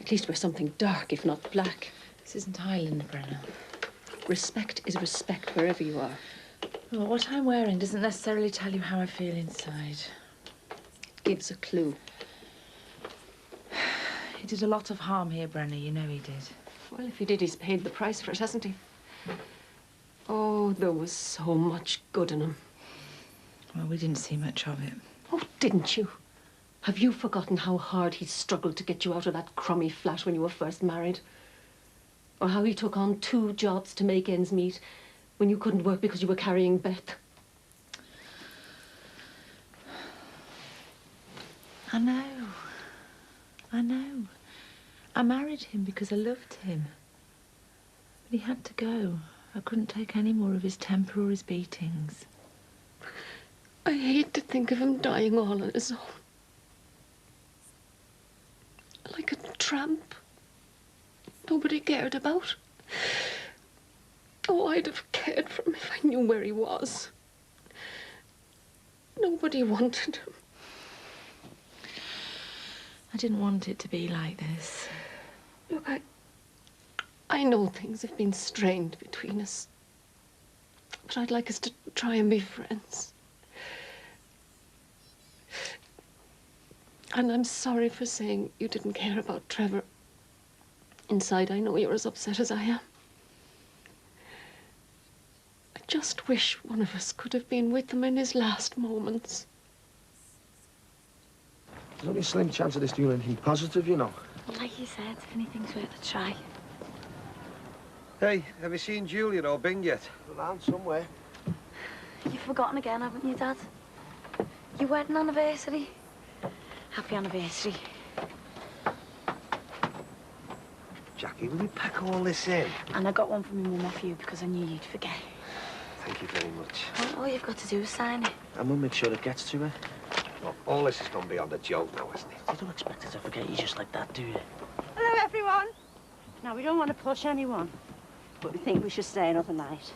At least wear something dark, if not black. This isn't Ireland, Brenna. Respect is respect wherever you are. Well, what I'm wearing doesn't necessarily tell you how I feel inside. It gives a clue. He did a lot of harm here, Brenna. You know he did. Well, if he did, he's paid the price for it, hasn't he? Oh, there was so much good in him. Well, we didn't see much of it. Oh, didn't you? Have you forgotten how hard he struggled to get you out of that crummy flat when you were first married? Or how he took on 2 jobs to make ends meet when you couldn't work because you were carrying Beth? I know. I know. I married him because I loved him. But he had to go. I couldn't take any more of his temper or his beatings. I hate to think of him dying all on his own. Like a tramp. Nobody cared about. Oh, I'd have cared for him if I knew where he was. Nobody wanted him. I didn't want it to be like this. Look, I know things have been strained between us. But I'd like us to try and be friends. And I'm sorry for saying you didn't care about Trevor. Inside, I know you're as upset as I am. I just wish one of us could have been with him in his last moments. There's only a slim chance of this doing anything positive, you know. Well, like you said, anything's worth a try. Hey, have you seen Julian or Bing yet? Around somewhere. You've forgotten again, haven't you, Dad? Your wedding anniversary. Happy anniversary. Jackie, will you pack all this in? And I got one from your mum off you because I knew you'd forget. Thank you very much. Well, all you've got to do is sign it. And we'll make sure it gets to her. Well, all this is going to be on the joke now, isn't it? You don't expect her to forget you just like that, do you? Hello, everyone. Now, we don't want to push anyone, but we think we should stay another night.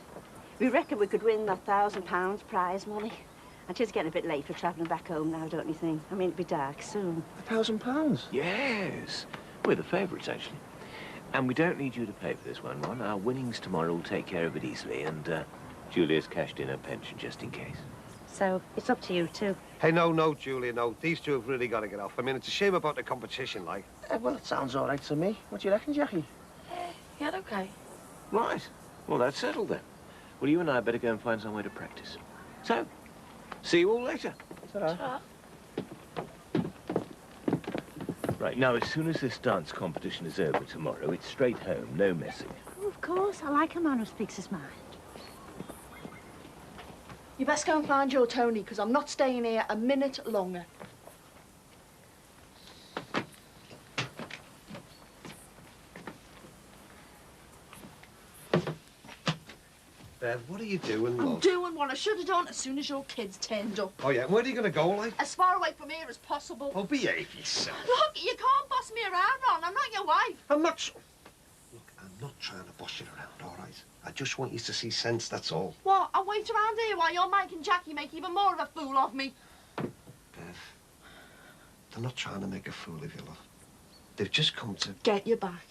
We reckon we could win that £1,000 prize money. And it's getting a bit late for travelling back home now, don't you think? I mean, it'll be dark soon. £1,000? Yes. We're the favourites, actually. And we don't need you to pay for this one, Ron. Our winnings tomorrow will take care of it easily, and Julia's cashed in her pension just in case. So, it's up to you, too. Hey, no, Julia, no. These two have really got to get off. I mean, it's a shame about the competition, like. Well, it sounds all right to me. What do you reckon, Jackie? Yeah, okay. Right. Well, that's settled then. Well, you and I better go and find somewhere to practice. So, see you all later. Ta-ra. Right, now, as soon as this dance competition is over tomorrow, it's straight home, no messing. Oh, of course, I like a man who speaks his mind. You best go and find your Tony, because I'm not staying here a minute longer. Bev, what are you doing, I'm love? doing what I should have done as soon as your kids turned up. Oh, yeah, where are you going to go, like? As far away from here as possible. Oh, behave yourself. Look, you can't boss me around, Ron. I'm not your wife. I'm not... Look, I'm not trying to boss you around, all right? I just want you to see sense, that's all. What? I'll wait around here while you're making Jackie make even more of a fool of me. Bev, they're not trying to make a fool of you, love. They've just come to... Get you back.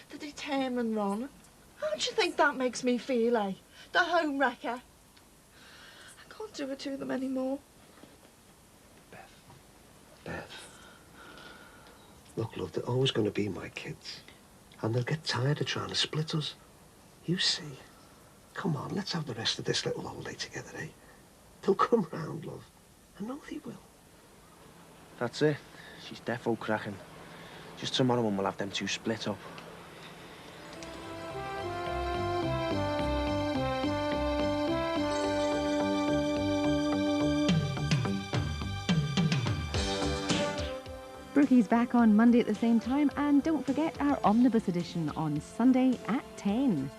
The determined Ron. How do you think that makes me feel, eh? The home wrecker. I can't do it to them anymore. Bev. Look, love, they're always going to be my kids. And they'll get tired of trying to split us. You see. Come on, let's have the rest of this little holiday together, eh? They'll come round, love. I know they will. That's it. She's defo cracking. Just tomorrow when we'll have them two split up. Brookie's back on Monday at the same time, and don't forget our omnibus edition on Sunday at 10.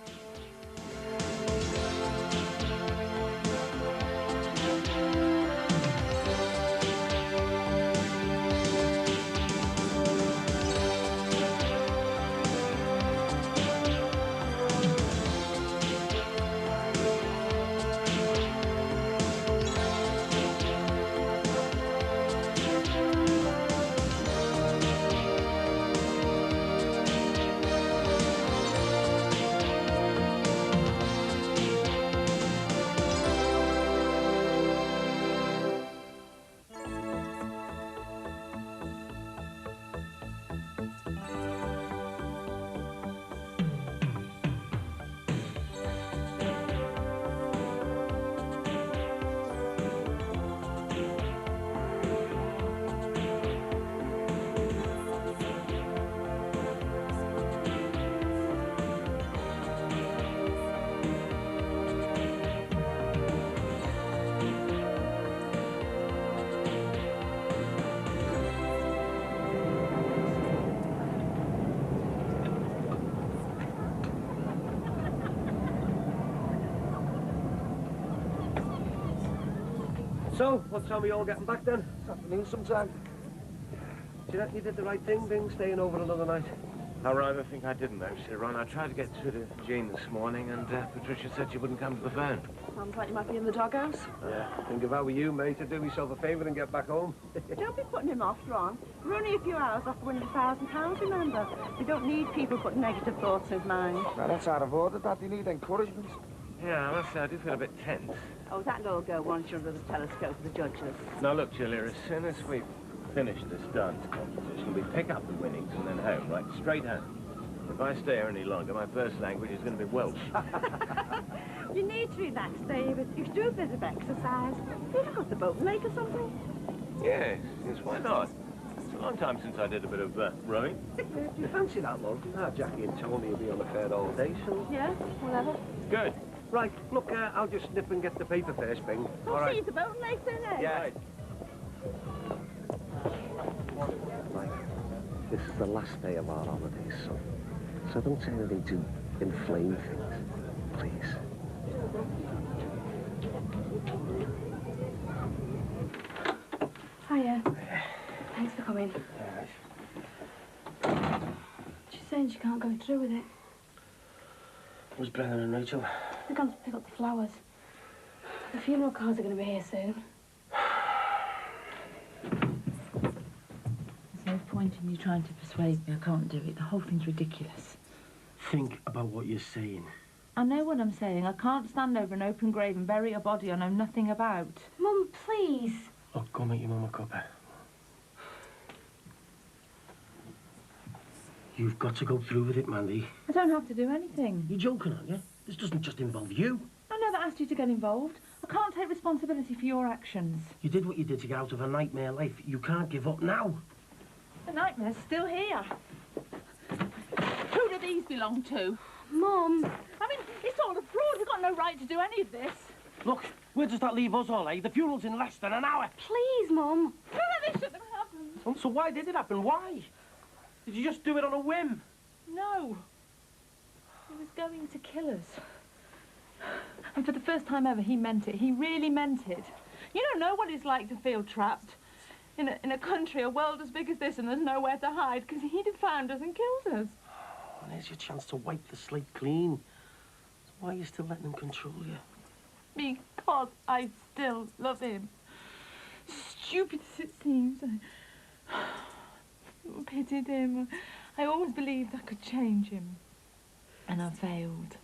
So, what time are you all getting back then? This afternoon sometime. Do you reckon you did the right thing, being staying over another night? I rather think I didn't, actually, Ron. I tried to get through to Jean this morning, and Patricia said she wouldn't come to the phone. Sounds like you might be in the doghouse. Yeah, think if I were you, mate, to do yourself a favour and get back home. Don't be putting him off, Ron. We're only a few hours off winning £1,000, remember? We don't need people putting negative thoughts in his mind. Now, that's out of order, Dad. You need encouragement. Yeah, I must say, I do feel a bit tense. Oh, that'll all go once you're under the telescope of the judges. Now, look, Julia, as soon as we finish this dance competition, we pick up the winnings and then home, right? Straight home. If I stay here any longer, my first language is going to be Welsh. You need to relax, David. You should do a bit of exercise. You look up the boat and lake or something. Yes, why not? It's a long time since I did a bit of rowing. Do you fancy that, love? Jackie and Tony will be on the fair all day, so... Yeah, whatever. Good. Right, look, I'll just nip and get the paper first, Bing. We'll see you at the boat and lake then, eh? Yeah. Right. This is the last day of our holidays, so don't say anything to inflame things, please. Hiya. Thanks for coming. She's saying she can't go through with it. Where's Brennan and Rachel? They've gone to pick up the flowers. The funeral cars are going to be here soon. There's no point in you trying to persuade me. I can't do it. The whole thing's ridiculous. Think about what you're saying. I know what I'm saying. I can't stand over an open grave and bury a body I know nothing about. Mum, please. Oh, go make your mum a cuppa. You've got to go through with it, Mandy. I don't have to do anything. You're joking, aren't you? This doesn't just involve you. I never asked you to get involved. I can't take responsibility for your actions. You did what you did to get out of a nightmare life. You can't give up now. The nightmare's still here. Who do these belong to? Mum. I mean, it's all a fraud. We've got no right to do any of this. Look, where does that leave us all, eh? The funeral's in less than an hour. Please, Mum. This shouldn't have happened. Oh, so why did it happen? Why? Did you just do it on a whim? No. He was going to kill us. And for the first time ever, he meant it. He really meant it. You don't know what it's like to feel trapped in a country, a world as big as this, and there's nowhere to hide, because he'd have found us and killed us. And here's your chance to wipe the slate clean. So why are you still letting him control you? Because I still love him. Stupid as it seems, I pitied him. I always believed I could change him. And I failed.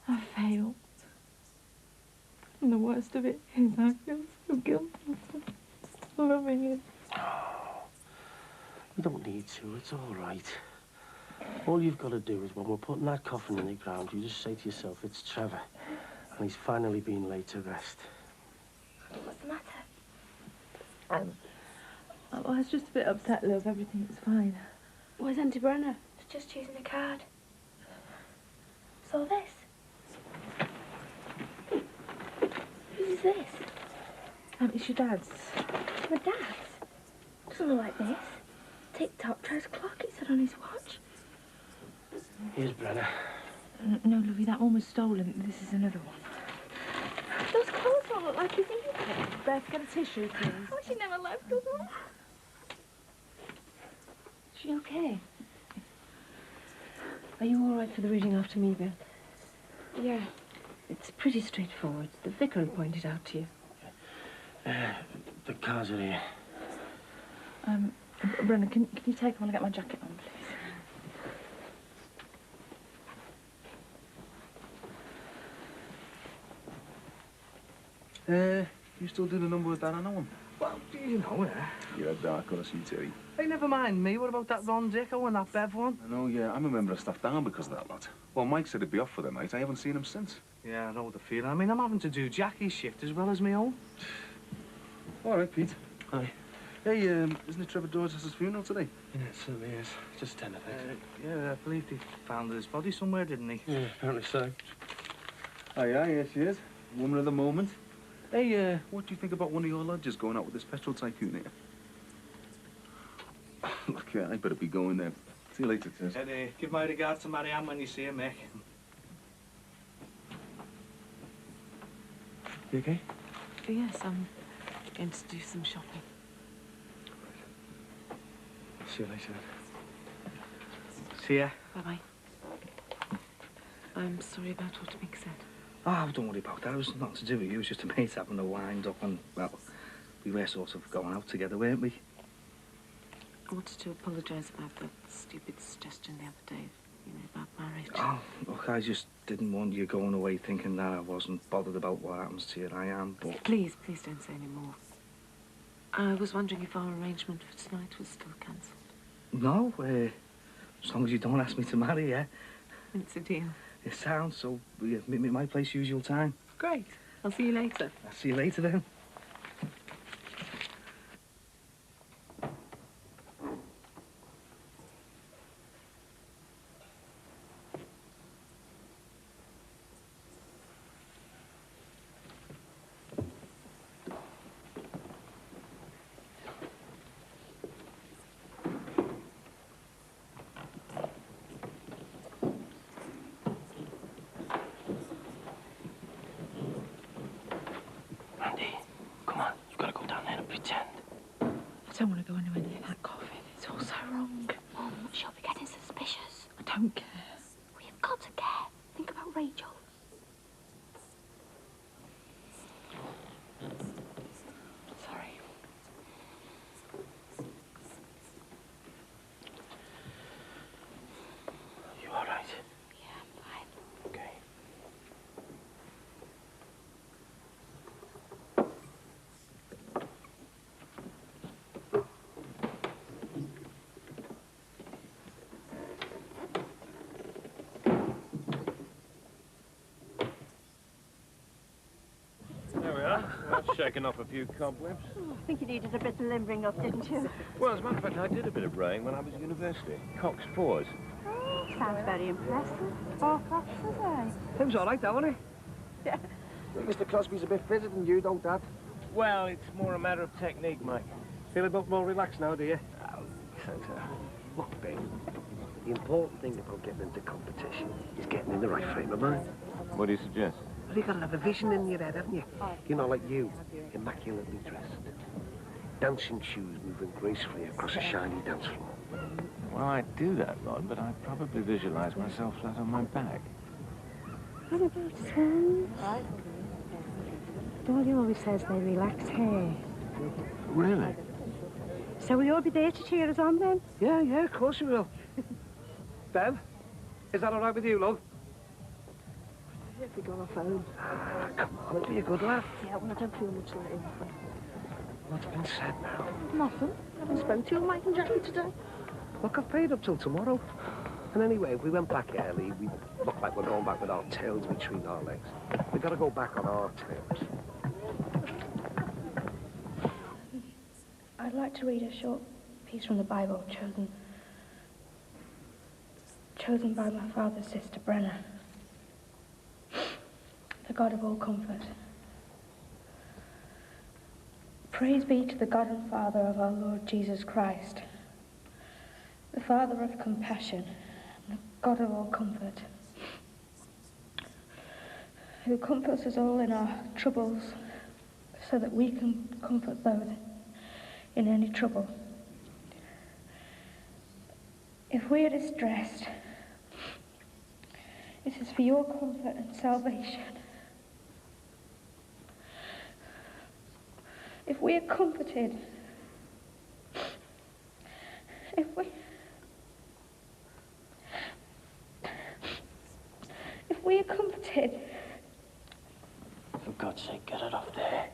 I failed. And the worst of it is I feel so guilty for loving him. You don't need to. It's all right. All you've got to do is when we're putting that coffin in the ground, you just say to yourself, it's Trevor, and he's finally been laid to rest. What's the matter? I was just a bit upset, love. Everything was fine. Where's Auntie Brenna? She's just choosing a card. So this? Who's this? It's your dad's. My dad's? Doesn't look like this. Tick-tock, tries clock, it said on his watch. Here's Brenna. No, lovey, that one was stolen. This is another one. Those clothes don't look like his either. Beth, get a tissue, please. Oh, she never left us all. Is she okay? Are you all right for the reading after me, Beth? Yeah. It's pretty straightforward. The vicar will point it out to you. The cars are here. Brenna, can you take them while I get my jacket on, please? You still do the number with that? I know him. Well, you know, yeah. You're a dark horse, you Terry. Hey, never mind me. What about that Ron Dicko and that Bev one? I know, yeah. I'm a member of staff down because of that lot. Well, Mike said he'd be off for the night. I haven't seen him since. Yeah, I know the feeling. I mean, I'm having to do Jackie's shift as well as my own. All right, Pete. Hi. Hey, isn't it Trevor Dawes' funeral today? Yeah, it certainly is. Just 10, I think. Yeah, I believe he found his body somewhere, didn't he? Yeah, apparently so. Oh, yeah, here she is. Woman of the moment. Hey, what do you think about one of your lodgers going out with this petrol tycoon here? Look, I better be going there. See you later, Tess. And give my regards to Marianne when you see her, Mick. You okay? Yes, I'm going to do some shopping. See you later. See ya. Bye-bye. I'm sorry about what Mick said. Oh, don't worry about that. It was nothing to do with you. It was just a mate having a wind up and, well, we were sort of going out together, weren't we? I wanted to apologise about that stupid suggestion the other day, you know, about marriage. Oh, look, I just didn't want you going away thinking that I wasn't bothered about what happens to you. I am, but... Please don't say any more. I was wondering if our arrangement for tonight was still cancelled. No, as long as you don't ask me to marry, yeah? It's a deal. It sounds so. Meet me at my place, usual time. Great. I'll see you later. I'll see you later, then. Shaking off a few cobwebs. Oh, I think you needed a bit of limbering up, didn't you? Well, as a matter of fact, I did a bit of rowing when I was at university. Cock's Paws. Oh, sounds very impressive. Oh, foxes, eh? Tim's all right, though, isn't he? Yeah. Mr. Crosby's a bit fitter than you, don't Dad? Well, it's more a matter of technique, Mike. Feel a bit more relaxed now, do you? Look, babe, the important thing about getting into competition is getting in the right frame of mind. What do you suggest? Well, you've got to have a vision in your head, haven't you? You know, like you, immaculately dressed. Dancing shoes moving gracefully across a shiny dance floor. Well, I do that, Rod, but I probably visualize myself flat on my back. What about swans? Dolly always says they relax hair. Really? So will you all be there to cheer us on then? Yeah, of course we will. Bev, is that all right with you, love? If we go off home. Come on, it'll be a good laugh. Yeah, well, I don't feel much like it. What's been said now? Nothing. I haven't spoken to you, Mike and Jackie, today. Look, I've paid up till tomorrow. And anyway, if we went back early, we look like we're going back with our tails between our legs. We've got to go back on our terms. I'd like to read a short piece from the Bible chosen by my father's sister Brenna, the God of all comfort. Praise be to the God and Father of our Lord Jesus Christ, the Father of compassion, and the God of all comfort, who comforts us all in our troubles, so that we can comfort those in any trouble. If we are distressed, it is for your comfort and salvation. If we are comforted, if we are comforted, for God's sake, get it off there.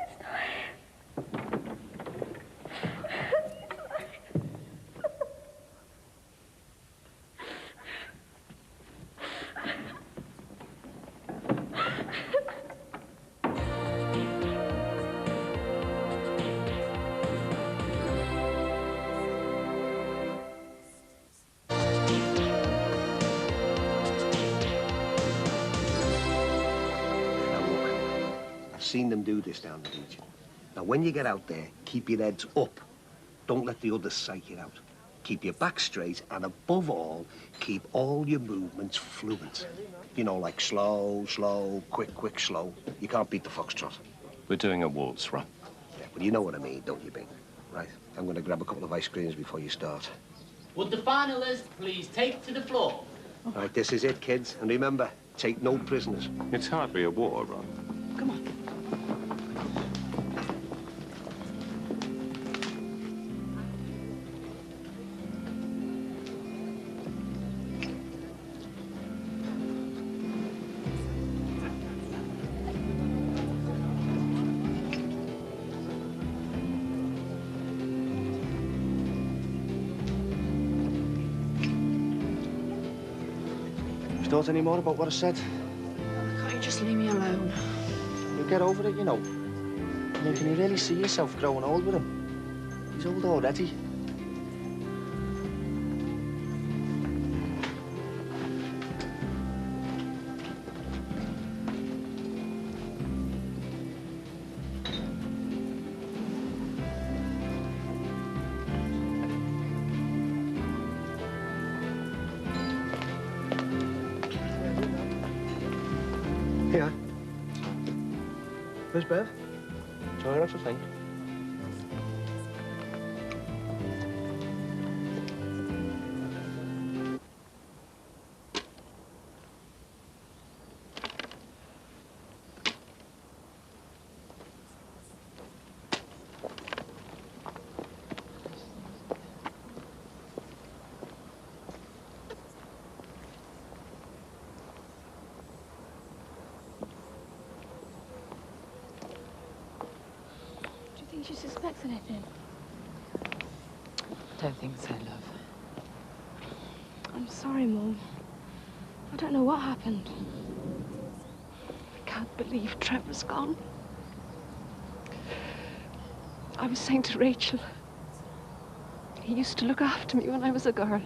Seen them do this down the beach. Now, when you get out there, keep your heads up. Don't let the others psych you out. Keep your back straight, and above all, keep all your movements fluent. You know, like slow, slow, quick, quick, slow. You can't beat the foxtrot. We're doing a waltz, Ron. Yeah, but you know what I mean, don't you, Bing? Right, I'm going to grab a couple of ice creams before you start. Would the finalists please take to the floor? All right, this is it, kids. And remember, take no prisoners. It's hardly a war, Ron. Come on. Thought any more about what I said? Can't you just leave me alone? You'll get over it, you know. I mean, can you really see yourself growing old with him? He's old already. Yeah. Where's Bev? Try her off, I think. Do you think she suspects anything? Don't think so, love. I'm sorry, Mum. I don't know what happened. I can't believe Trevor's gone. I was saying to Rachel, he used to look after me when I was a girl.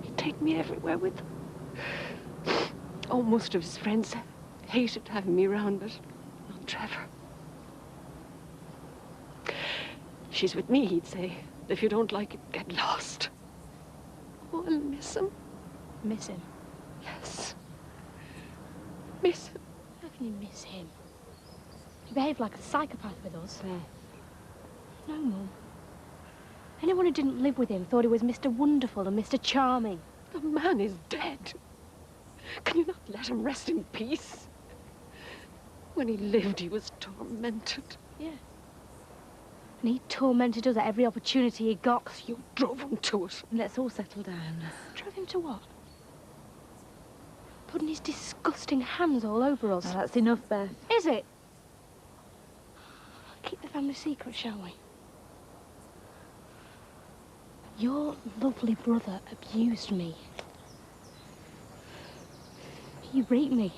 He'd take me everywhere with him. Oh, most of his friends hated having me around, but not Trevor. She's with me, he'd say. If you don't like it, get lost. Oh, I'll miss him. Miss him? Yes. Miss him. How can you miss him? He behaved like a psychopath with us. No, Mum. Anyone who didn't live with him thought he was Mr. Wonderful and Mr. Charming. The man is dead. Can you not let him rest in peace? When he lived, he was tormented. Yeah. And he tormented us at every opportunity he got. You drove him to it. Let's all settle down. Drove him to what? Putting his disgusting hands all over us. Now, that's enough, Beth. Is it? Keep the family secret, shall we? Your lovely brother abused me. He raped me.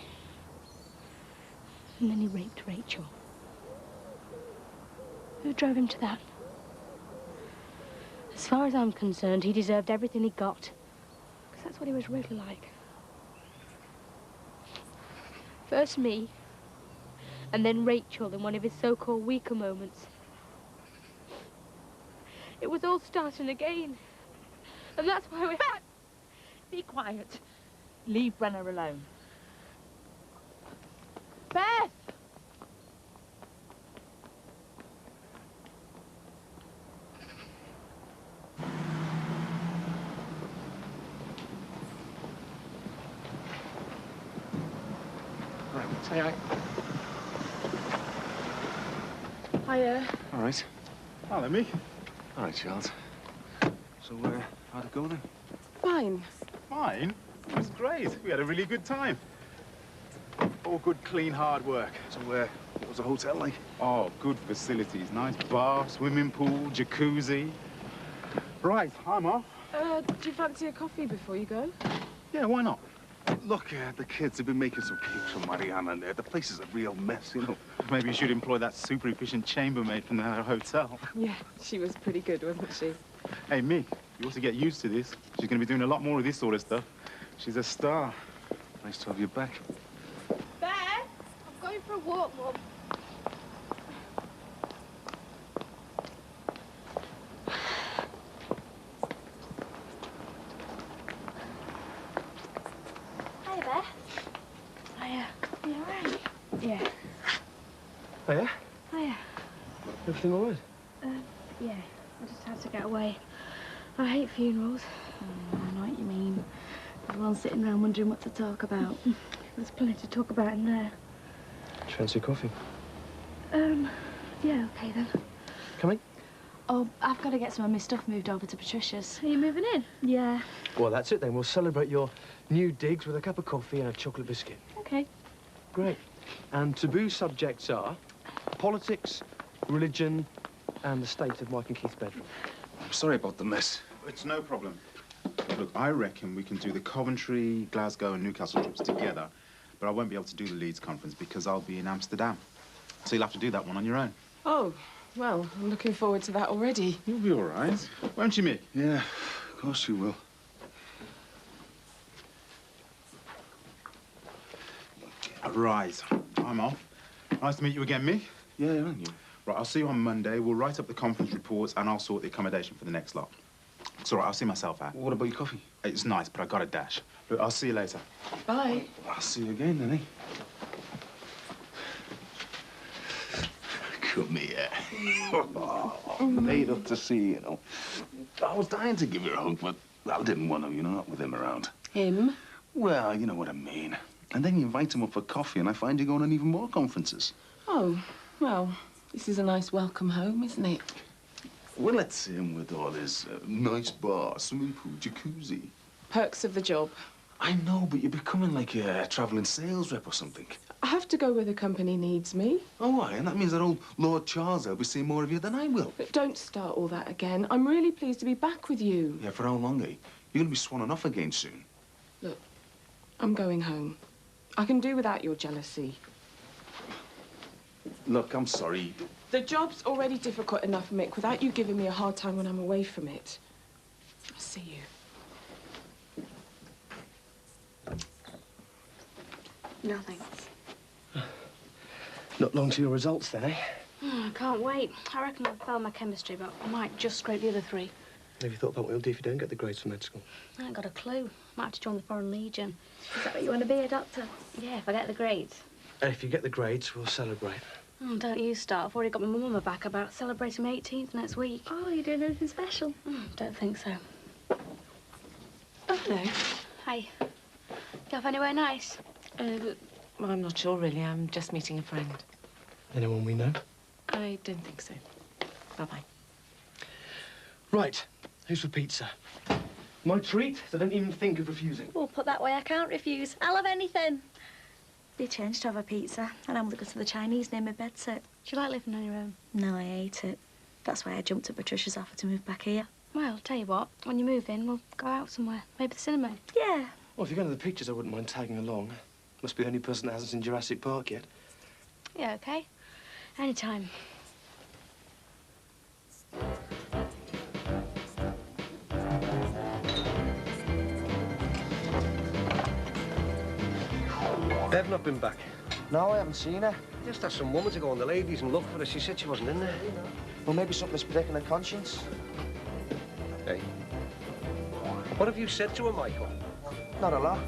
And then he raped Rachel. Who drove him to that? As far as I'm concerned, he deserved everything he got. Because that's what he was really like. First me, and then Rachel in one of his so-called weaker moments. It was all starting again. And that's why we had... Be quiet. Leave Brenna alone. Beth! Right, say hi. Hiya. All right. Hello, Mick. All right, Charles. So, how'd it go then? Fine. Fine? It was great. We had a really good time. All good, clean, hard work. So, what was the hotel like? Oh, good facilities. Nice bar, swimming pool, jacuzzi. Right, I'm off. Do you fancy a coffee before you go? Yeah, why not? Look, the kids have been making some cakes for Mariana, and the place is a real mess, you know. Maybe you should employ that super efficient chambermaid from the hotel. Yeah, she was pretty good, wasn't she? Hey, Mick, you ought to get used to this. She's going to be doing a lot more of this sort of stuff. She's a star. Nice to have you back. Beth, I'm going for a walk, Mum. Hi, Beth. Hiya. You all right? Yeah. Hiya. Hiya. Everything all right? Yeah. I just had to get away. I hate funerals. I know what you mean. Everyone's sitting around wondering what to talk about. There's plenty to talk about in there. Fancy coffee? Yeah, okay then. Coming? Oh, I've got to get some of my stuff moved over to Patricia's. Are you moving in? Yeah. Well, that's it then. We'll celebrate your new digs with a cup of coffee and a chocolate biscuit. Okay. Great. And taboo subjects are politics, religion, and the state of Mike and Keith's bedroom. I'm sorry about the mess. It's no problem. Look, I reckon we can do the Coventry, Glasgow, and Newcastle trips together, but I won't be able to do the Leeds conference because I'll be in Amsterdam. So you'll have to do that one on your own. Oh, well, I'm looking forward to that already. You'll be all right. Won't you, Mick? Yeah, of course you will. Right, I'm off. Nice to meet you again, Mick. Yeah, and you. Right, I'll see you on Monday. We'll write up the conference reports and I'll sort the accommodation for the next lot. It's all right, I'll see myself out. What about your coffee? It's nice, but I got a dash. Look, I'll see you later. Bye. I'll see you again, then, eh? Come here. Made up to see, you know. I was dying to give you a hug, but I didn't want to, you know, not with him around. Him? Well, you know what I mean. And then you invite him up for coffee, and I find you going on even more conferences. Oh, well, this is a nice welcome home, isn't it? Well, let's him with all his nice bar, swimming pool, jacuzzi. Perks of the job. I know, but you're becoming like a travelling sales rep or something. I have to go where the company needs me. Oh, why? And that means that old Lord Charles will be seeing more of you than I will. But don't start all that again. I'm really pleased to be back with you. Yeah, for how long, eh? You're going to be swanning off again soon. Look, I'm going home. I can do without your jealousy. Look, I'm sorry. The job's already difficult enough, Mick, without you giving me a hard time when I'm away from it. I'll see you. No, thanks. Not long to your results, then, eh? I can't wait. I reckon I'll fail my chemistry, but I might just scrape the other 3. Have you thought about what you'll do if you don't get the grades for med school? I ain't got a clue. Might have to join the Foreign Legion. Is that what you want to be, a doctor? Yeah, if I get the grades. If you get the grades, we'll celebrate. Oh, don't you start. I've already got my mum on my back about celebrating my 18th next week. Oh, you're doing anything special? Don't think so. Oh, no. Hey, you off anywhere nice? Well, I'm not sure, really. I'm just meeting a friend. Anyone we know? I don't think so. Bye-bye. Right. Who's for pizza? My treat, so don't even think of refusing. Well, put that way, I can't refuse. I'll have anything. They changed to have a pizza, and I'm going to go to the Chinese near my bed sit. Do you like living on your own? No, I hate it. That's why I jumped at Patricia's offer to move back here. Well, tell you what, when you move in, we'll go out somewhere. Maybe the cinema. Yeah. Well, if you're going to the pictures, I wouldn't mind tagging along. Must be the only person that hasn't seen Jurassic Park yet. Yeah, OK. Anytime. Bev not been back? No, I haven't seen her. Just asked some woman to go on the ladies and look for her. She said she wasn't in there. Well, maybe something's pricking her conscience. Hey. What have you said to her, Michael? Not a lot.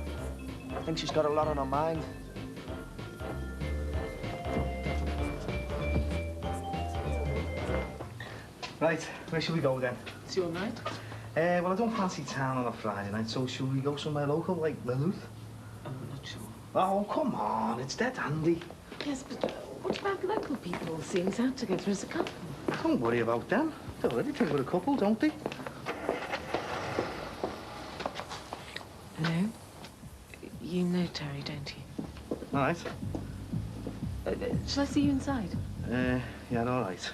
I think she's got a lot on her mind. Right, where shall we go then? It's your night. Well, I don't fancy town on a Friday night, so shall we go somewhere local, like Maynooth? I'm not sure. Oh, come on, it's dead handy. Yes, but what about local people seeing us out together as a couple? Don't worry about them. They already think we're a couple, don't they? Hello? You know Terry, don't you? All right. Shall I see you inside? Yeah, all right.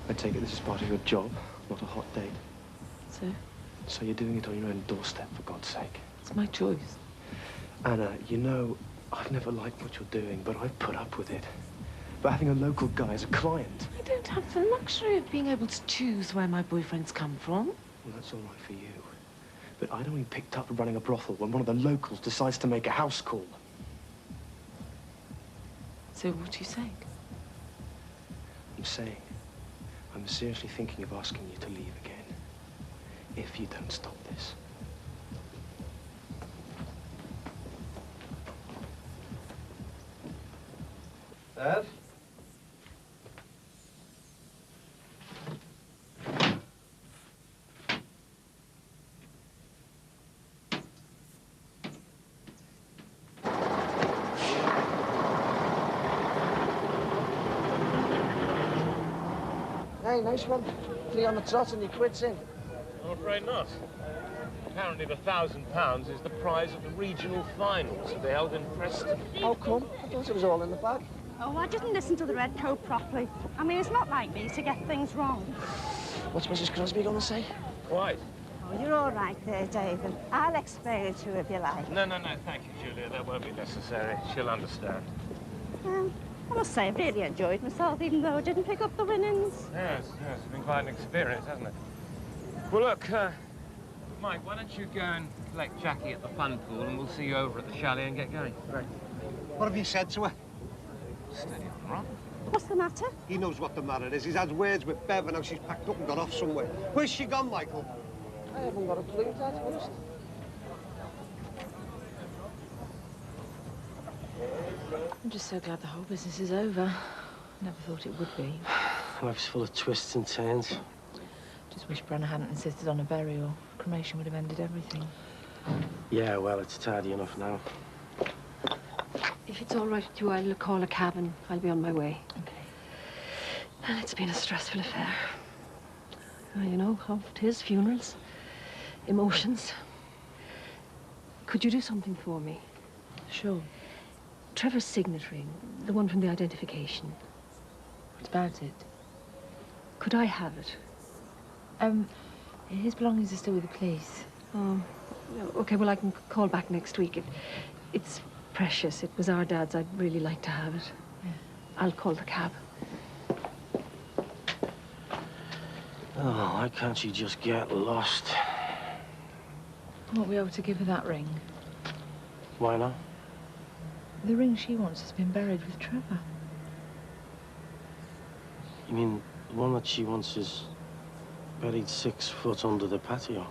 I take it this is part of your job, not a hot date. So? So you're doing it on your own doorstep, for God's sake. It's my choice. Anna, you know, I've never liked what you're doing, but I've put up with it. But having a local guy as a client... I don't have the luxury of being able to choose where my boyfriends come from. Well, that's all right for you. But I don't want to be picked up running a brothel when one of the locals decides to make a house call. So what are you saying? I'm saying I'm seriously thinking of asking you to leave again. If you don't stop this. Dad? Hey, nice one. 3 on the trot and you quits in. I'm afraid not. Apparently the £1,000 is the prize of the regional finals to be held in Preston. How come? I thought it was all in the bag. Oh, I didn't listen to the red coat properly. I mean, it's not like me to get things wrong. What's Mrs. Crosby going to say? Quite. Oh, you're all right there, David. I'll explain it to her if you like. No, thank you, Julia. That won't be necessary. She'll understand. I must say, I really enjoyed myself, even though I didn't pick up the winnings. Yes, it's been quite an experience, hasn't it? Well, look, Mike, why don't you go and collect Jackie at the fun pool, and we'll see you over at the chalet and get going. Right. What have you said to her? Steady on, right? What's the matter? He knows what the matter is. He's had words with Bev and now she's packed up and gone off somewhere. Where's she gone, Michael? I haven't got a clue, Dad, honest. I'm just so glad the whole business is over. Never thought it would be. Life's full of twists and turns. Just wish Brenner hadn't insisted on a burial. Cremation would have ended everything. Yeah, well, it's tidy enough now. If it's all right with you, I'll call a cab and I'll be on my way. Okay. And it's been a stressful affair. You know how it is, funerals. Emotions. Could you do something for me? Sure. Trevor's signatory, the one from the identification. What about it? Could I have it? His belongings are still with the police. Oh, okay, well, I can call back next week. It's precious. It was our dad's. I'd really like to have it. Yeah. I'll call the cab. Oh, why can't she just get lost? Won't we be able to give her that ring? Why not? The ring she wants has been buried with Trevor. You mean the one that she wants is buried 6 foot under the patio?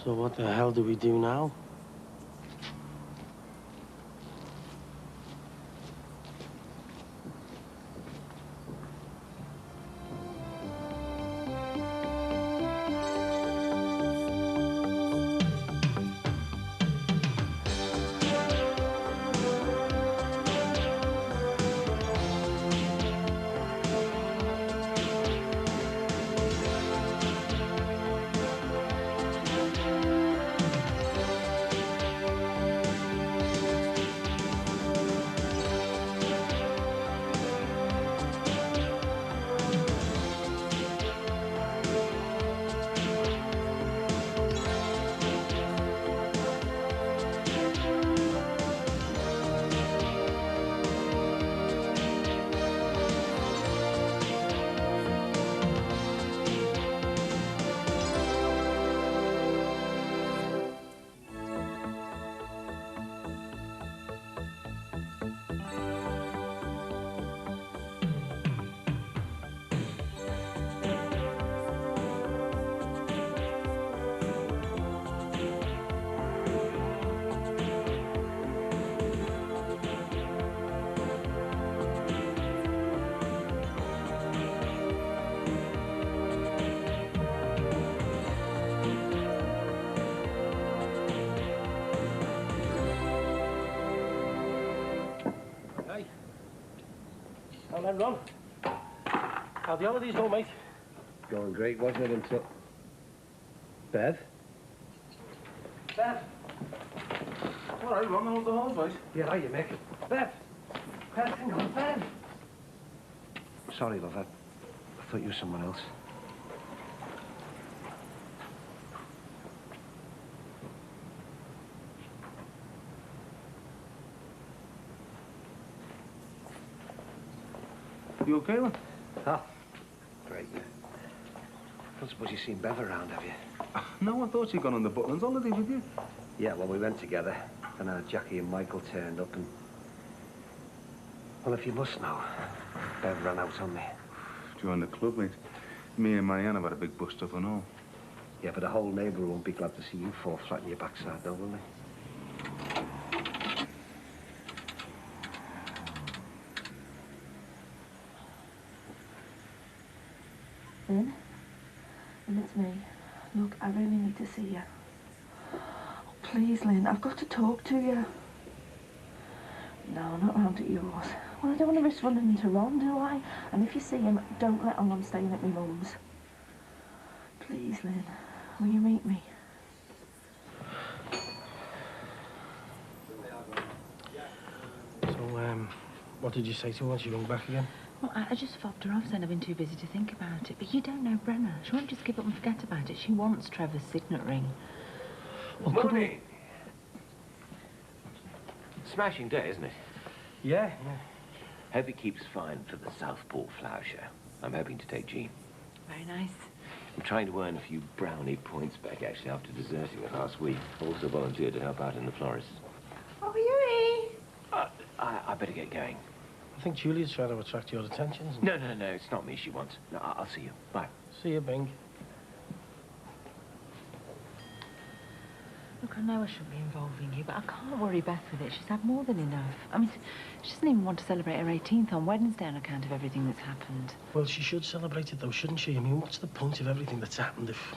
So what the hell do we do now? How'd that run? How'd the holidays go, mate? Going great, wasn't it, until... Bev? Bev! All right, running up the halls, mate. Yeah, hiya, Mick. Bev! Bev, hang on, Bev! Sorry, love, I thought you were someone else. You okay, man? Oh, great. I don't suppose you've seen Bev around, have you? No, I thought you'd gone on the Butlins holiday with you. Yeah, well, we went together. And Jackie and Michael turned up and... Well, if you must know, Bev ran out on me. Join the club, mate. Me and Marianne have had a big bust-up and all. Yeah, but the whole neighbourhood won't be glad to see you fall flat on your backside, though, will they? Lynn? Lynn, it's me. Look, I really need to see you. Oh, please, Lynn, I've got to talk to you. No, not round at yours. Well, I don't want to risk running into Ron, do I? And if you see him, don't let on I'm staying at my mum's. Please, Lynn, will you meet me? So, what did you say to her once you rung back again? Well, I just fobbed her off saying I've been too busy to think about it. But you don't know Brenna. She won't just give up and forget about it. She wants Trevor's signet ring. Well, Morning! Smashing day, isn't it? Yeah. Hope it keeps fine for the Southport Flower Show. I'm hoping to take Jean. Very nice. I'm trying to earn a few brownie points back, actually, after deserting it last week. Also volunteered to help out in the florists. Oh, Hughie! I better get going. I think Julia's trying to attract your attention, isn't No, it's not me she wants. No, I'll see you. Bye. See you, Bing. Look, I know I shouldn't be involving you, but I can't worry Beth with it. She's had more than enough. I mean, she doesn't even want to celebrate her 18th on Wednesday on account of everything that's happened. Well, she should celebrate it, though, shouldn't she? I mean, what's the point of everything that's happened if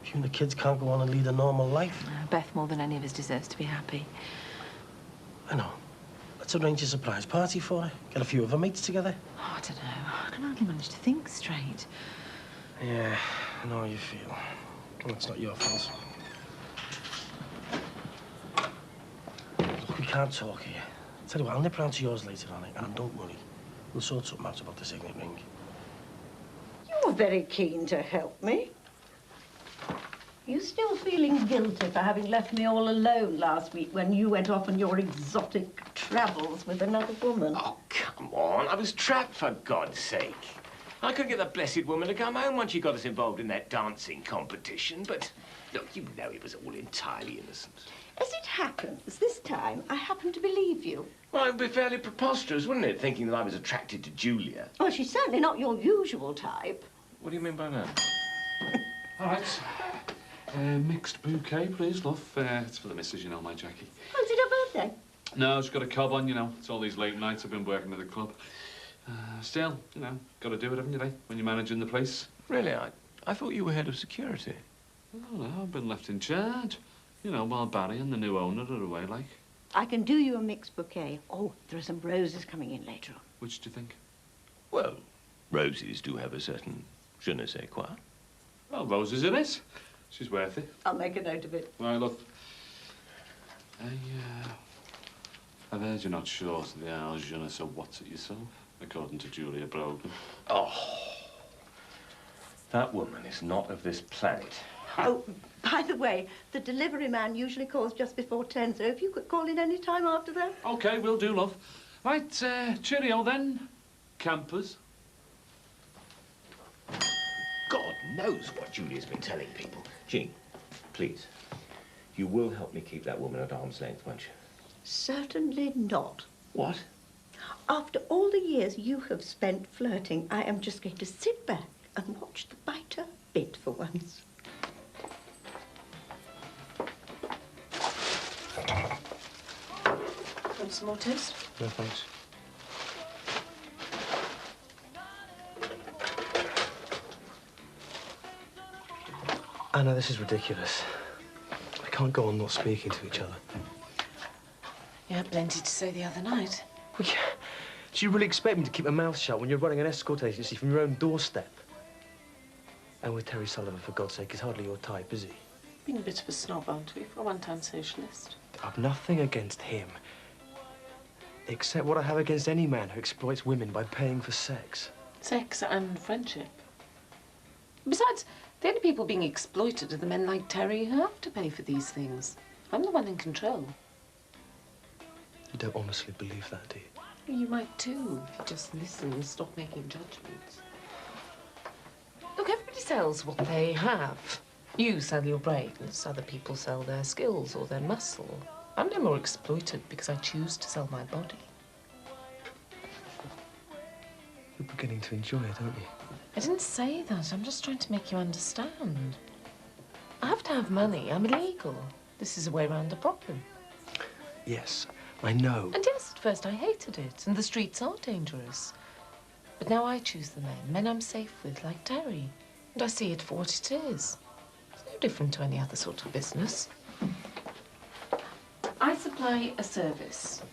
you and the kids can't go on and lead a normal life? Beth, more than any of us, deserves to be happy. I know. Let's arrange a surprise party for her. Get a few of her mates together. Oh, I don't know. I can hardly manage to think straight. Yeah, I know how you feel. Well, it's not your fault. Look, we can't talk here. Tell you what, I'll nip round to yours later on, and don't worry. We'll sort something out about the signet ring. You were very keen to help me. You still feeling guilty for having left me all alone last week when you went off on your exotic travels with another woman? Oh, come on. I was trapped, for God's sake. I couldn't get the blessed woman to come home once she got us involved in that dancing competition, but look, you know it was all entirely innocent. As it happens, this time I happen to believe you. Well, it would be fairly preposterous, wouldn't it, thinking that I was attracted to Julia? Well, she's certainly not your usual type. What do you mean by that? All right. Mixed bouquet, please, love. It's for the missus, you know, my Jackie. Oh, is it her birthday? No, she's got a cob on, you know. It's all these late nights I've been working at the club. Still, you know, got to do it, haven't you, when you're managing the place? Really? I thought you were head of security. Oh, no, I've been left in charge. You know, while Barry and the new owner are away, like. I can do you a mixed bouquet. Oh, there are some roses coming in later on. Which do you think? Well, roses do have a certain je ne sais quoi. Well, roses it is. She's worth it. I'll make a note of it. Right, look. I've heard you're not short of the hours je ne sais what's it yourself, according to Julia Brogan. Oh, that woman is not of this planet. Oh, by the way, the delivery man usually calls just before 10, so if you could call in any time after that. OK, will do, love. Right, cheerio then, campers. God knows what Julia's been telling people. Jean, please, you will help me keep that woman at arm's length, won't you? Certainly not. What? After all the years you have spent flirting, I am just going to sit back and watch the biter bit for once. Want some more toast? No, thanks. Anna, this is ridiculous. I can't go on not speaking to each other. You had plenty to say the other night. Well, yeah. Do you really expect me to keep my mouth shut when you're running an escort agency from your own doorstep? And with Terry Sullivan, for God's sake, is hardly your type, is he? Been a bit of a snob, aren't we, for a one-time socialist? I've nothing against him. Except what I have against any man who exploits women by paying for sex. Sex and friendship. Besides, the only people being exploited are the men like Terry who have to pay for these things. I'm the one in control. You don't honestly believe that, do you? You might too, if you just listen and stop making judgments. Look, everybody sells what they have. You sell your brains, other people sell their skills or their muscle. I'm no more exploited because I choose to sell my body. You're beginning to enjoy it, aren't you? I didn't say that. I'm just trying to make you understand. I have to have money. I'm illegal. This is a way around the problem. Yes, I know. And yes, at first I hated it, and the streets are dangerous. But now I choose the men I'm safe with, like Terry. And I see it for what it is. It's no different to any other sort of business. I supply a service.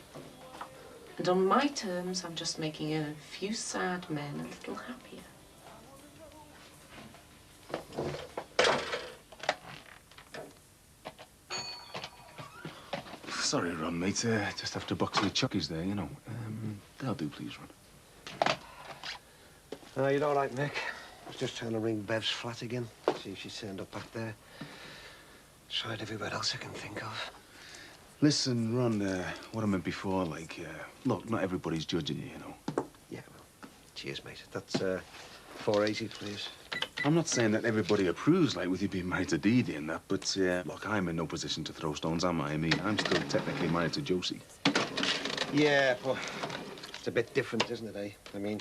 And on my terms, I'm just making a few sad men a little happier. Sorry, Ron, mate. Just after a box of chockies there, you know. That'll do, please, Ron. Oh, you're all right, Mick. I was just trying to ring Bev's flat again, see if she's turned up back there. Tried everywhere else I can think of. Listen, Ron, what I meant before, like, look, not everybody's judging you, you know. Yeah, well, cheers, mate. That's 480, please. I'm not saying that everybody approves, like, with you being married to Dee Dee and that, but, look, I'm in no position to throw stones, am I? I mean, I'm still technically married to Josie. Yeah, but it's a bit different, isn't it, eh? I mean,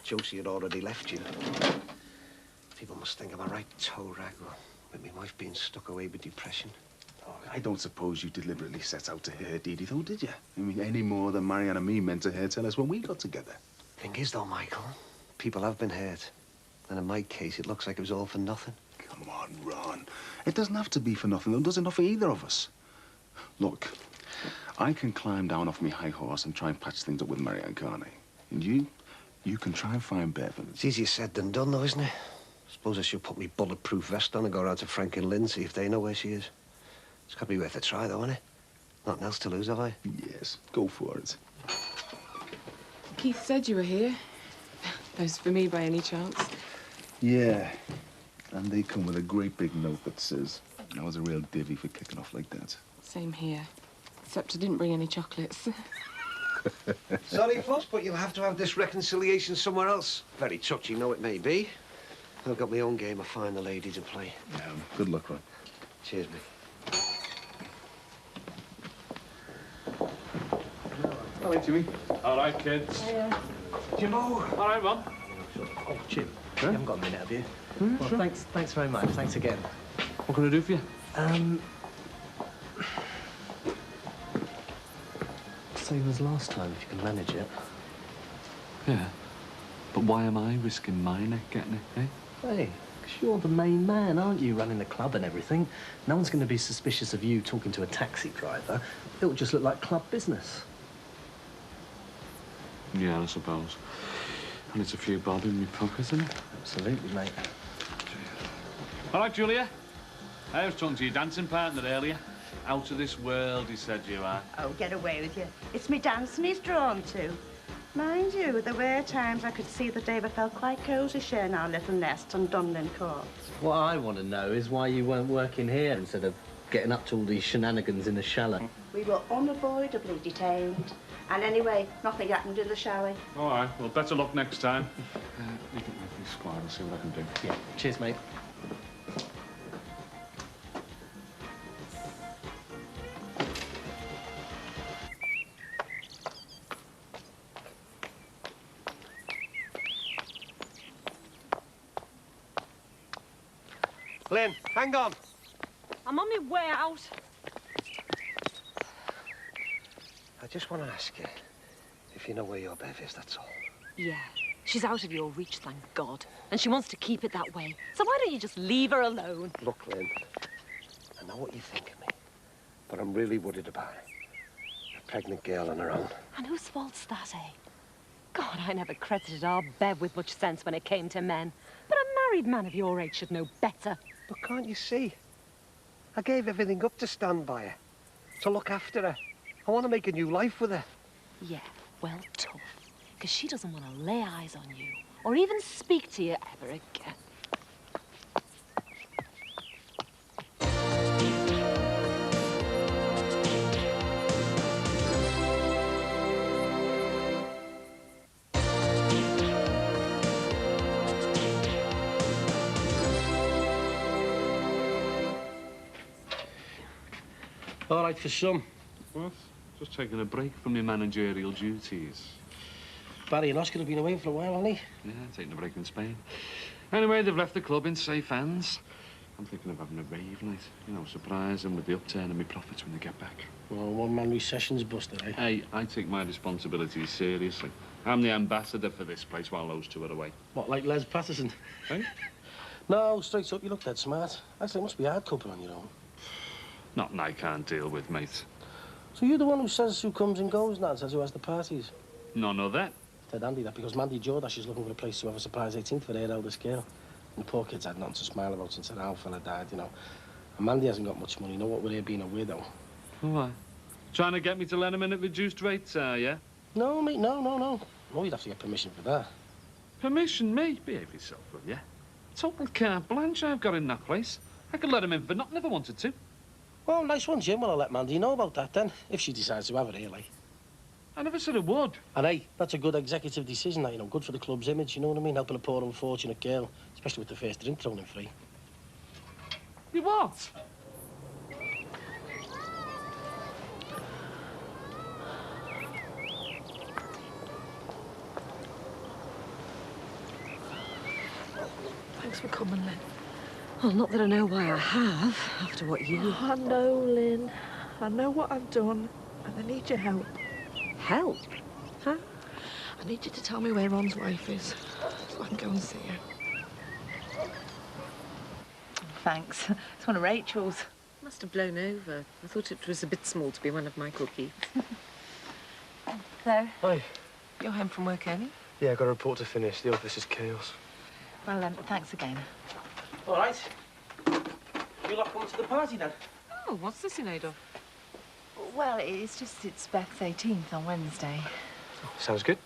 Josie had already left you. People must think I'm a right toe rag, with my wife being stuck away with depression. Oh, I don't suppose you deliberately set out to hurt Dee Dee, though, did you? I mean, any more than Marianne and me meant to hurt us when we got together. Thing is, though, Michael, people have been hurt. And in my case, it looks like it was all for nothing. Come on, Ron. It doesn't have to be for nothing, though, does it? Not for either of us. Look, I can climb down off me high horse and try and patch things up with Marianne, can't I? And you can try and find Bev. It's easier said than done, though, isn't it? Suppose I should put me bulletproof vest on and go around to Frank and Lynn, see if they know where she is. It's got to be worth a try, though, isn't it? Nothing else to lose, have I? Yes, go for it. Keith said you were here. Those for me by any chance? Yeah, and they come with a great big note that says, And I was a real divvy for kicking off like that. Same here. Except I didn't bring any chocolates. Sorry, folks, but you'll have to have this reconciliation somewhere else. Very touchy, though it may be. I've got my own game of Find the Lady to play. Yeah, good luck, Ron. Cheers, mate. All right, Jimmy. All right, kids. Hiya. Jimbo. All right, Ron. Oh, Jim, you haven't got a minute, have you? Well, sure. thanks very much. Thanks again. What can I do for you? Same as last time, if you can manage it. Yeah. But why am I risking my neck getting it, eh? Hey, 'cause you're the main man, aren't you, running the club and everything? No one's going to be suspicious of you talking to a taxi driver. It'll just look like club business. Yeah, I suppose. And it's a few bob in my pocket, isn't it? Absolutely, mate. All right, Julia. I was talking to your dancing partner earlier. Out of this world, he said you are. Oh, get away with you. It's me dancing he's drawn to. Mind you, there were times I could see that David felt quite cosy sharing our little nest on Dunlin Court. What I want to know is why you weren't working here instead of getting up to all these shenanigans in the chalet. We were unavoidably detained. And anyway, nothing happened in the chalet. All right, well, better luck next time. You can make me squad and see what I can do. Yeah, cheers, mate. Lynn, hang on. I'm on my way out. I just want to ask you if you know where your Bev is, that's all. Yeah, she's out of your reach, thank God. And she wants to keep it that way. So why don't you just leave her alone? Look, Lynn, I know what you think of me, but I'm really worried about her. A pregnant girl on her own. And whose fault's that, eh? God, I never credited our Bev with much sense when it came to men. But a married man of your age should know better. But can't you see? I gave everything up to stand by her, to look after her. I want to make a new life with her. Yeah, well, tough. Because she doesn't want to lay eyes on you or even speak to you ever again. All right for some. What? Just taking a break from your managerial duties. Barry and Oscar have been away for a while, haven't they? Yeah, taking a break in Spain. Anyway, they've left the club in safe hands. I'm thinking of having a rave night. You know, surprise them with the upturn in my profits when they get back. Well, one-man recession's busted, eh? Hey, I take my responsibilities seriously. I'm the ambassador for this place while those two are away. What, like Les Patterson? Hey? No, straight up, you look dead smart. Actually, it must be hard coping on your own. Nothing I can't deal with, mate. So you're the one who says who comes and goes now, and says who has the parties? None of that. Dead handy, that, because Mandy Jordash is looking for a place to have a surprise 18th for their eldest girl. And the poor kid's had nothing to smile about since her old fella died, you know. And Mandy hasn't got much money, you know what with her being a widow. Why? Trying to get me to lend him in at reduced rates, are you? No, mate, no. No, you'd have to get permission for that. Permission? Me? Behave yourself, will you? Total carte blanche I've got in that place. I could let him in for nothing if I wanted to. Well, nice one, Jim. Well, I'll let Mandy know about that then, if she decides to have it here, like. I never said I would. And hey, that's a good executive decision, that, you know, good for the club's image, you know what I mean? Helping a poor unfortunate girl, especially with the first drink thrown in free. You what? Thanks for coming, Lynn. Well, not that I know why I have, after what you... Oh, I know, Lynn. I know what I've done, and I need your help. Help? Huh? I need you to tell me where Ron's wife is, so I can go and see her. Thanks. It's one of Rachel's. Must have blown over. I thought it was a bit small to be one of my cookies. So, Hi. You're home from work early? Yeah, I've got a report to finish. The office is chaos. well, thanks again. All right. You lot coming to the party, then? Oh, what's this in aid of? Well, it's just its Beth's 18th on Wednesday. Sounds good.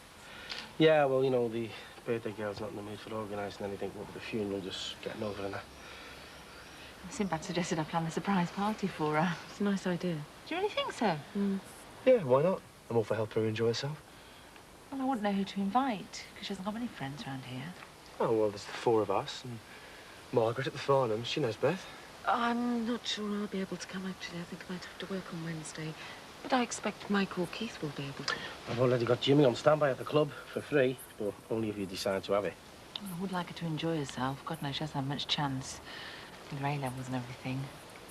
Yeah, well, you know, the birthday girl's not in the mood for organising anything, but with the funeral just getting over and that. Sinbad suggested I plan a surprise party for her. It's a nice idea. Do you really think so? Yeah, why not? I'm all for helping her enjoy herself. Well, I wouldn't know who to invite, because she hasn't got many friends around here. Oh, well, there's the four of us, and Margaret at the Farnhams. She knows Beth. I'm not sure I'll be able to come, actually. I think I might have to work on Wednesday. But I expect Mike or Keith will be able to. I've already got Jimmy on standby at the club for free, but only if you decide to have it. Well, I would like her to enjoy herself. God knows she hasn't had much chance with her A-levels and everything.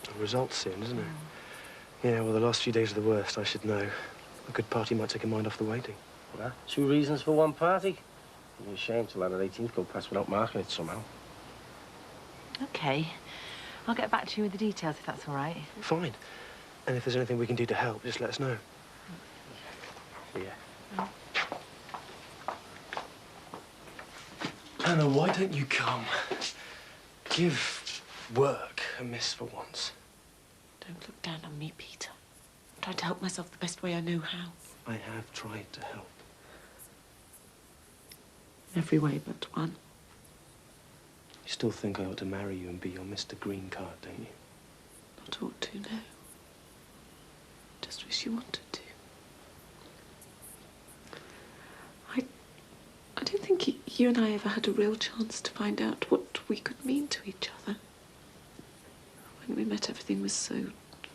The results soon, isn't it? Yeah, well, the last few days are the worst, I should know. A good party might take her mind off the waiting. Well, 2 reasons for one party. It'd be a shame to let her 18th go past without marking it somehow. OK. I'll get back to you with the details, if that's all right. Fine. And if there's anything we can do to help, just let us know. Yeah. Anna, why don't you come? Give work a miss for once. Don't look down on me, Peter. I'm trying to help myself the best way I know how. I have tried to help. Every way but one. You still think I ought to marry you and be your Mr. Green Card, don't you? Not ought to, no. Just wish you wanted to. I don't think you and I ever had a real chance to find out what we could mean to each other. When we met, everything was so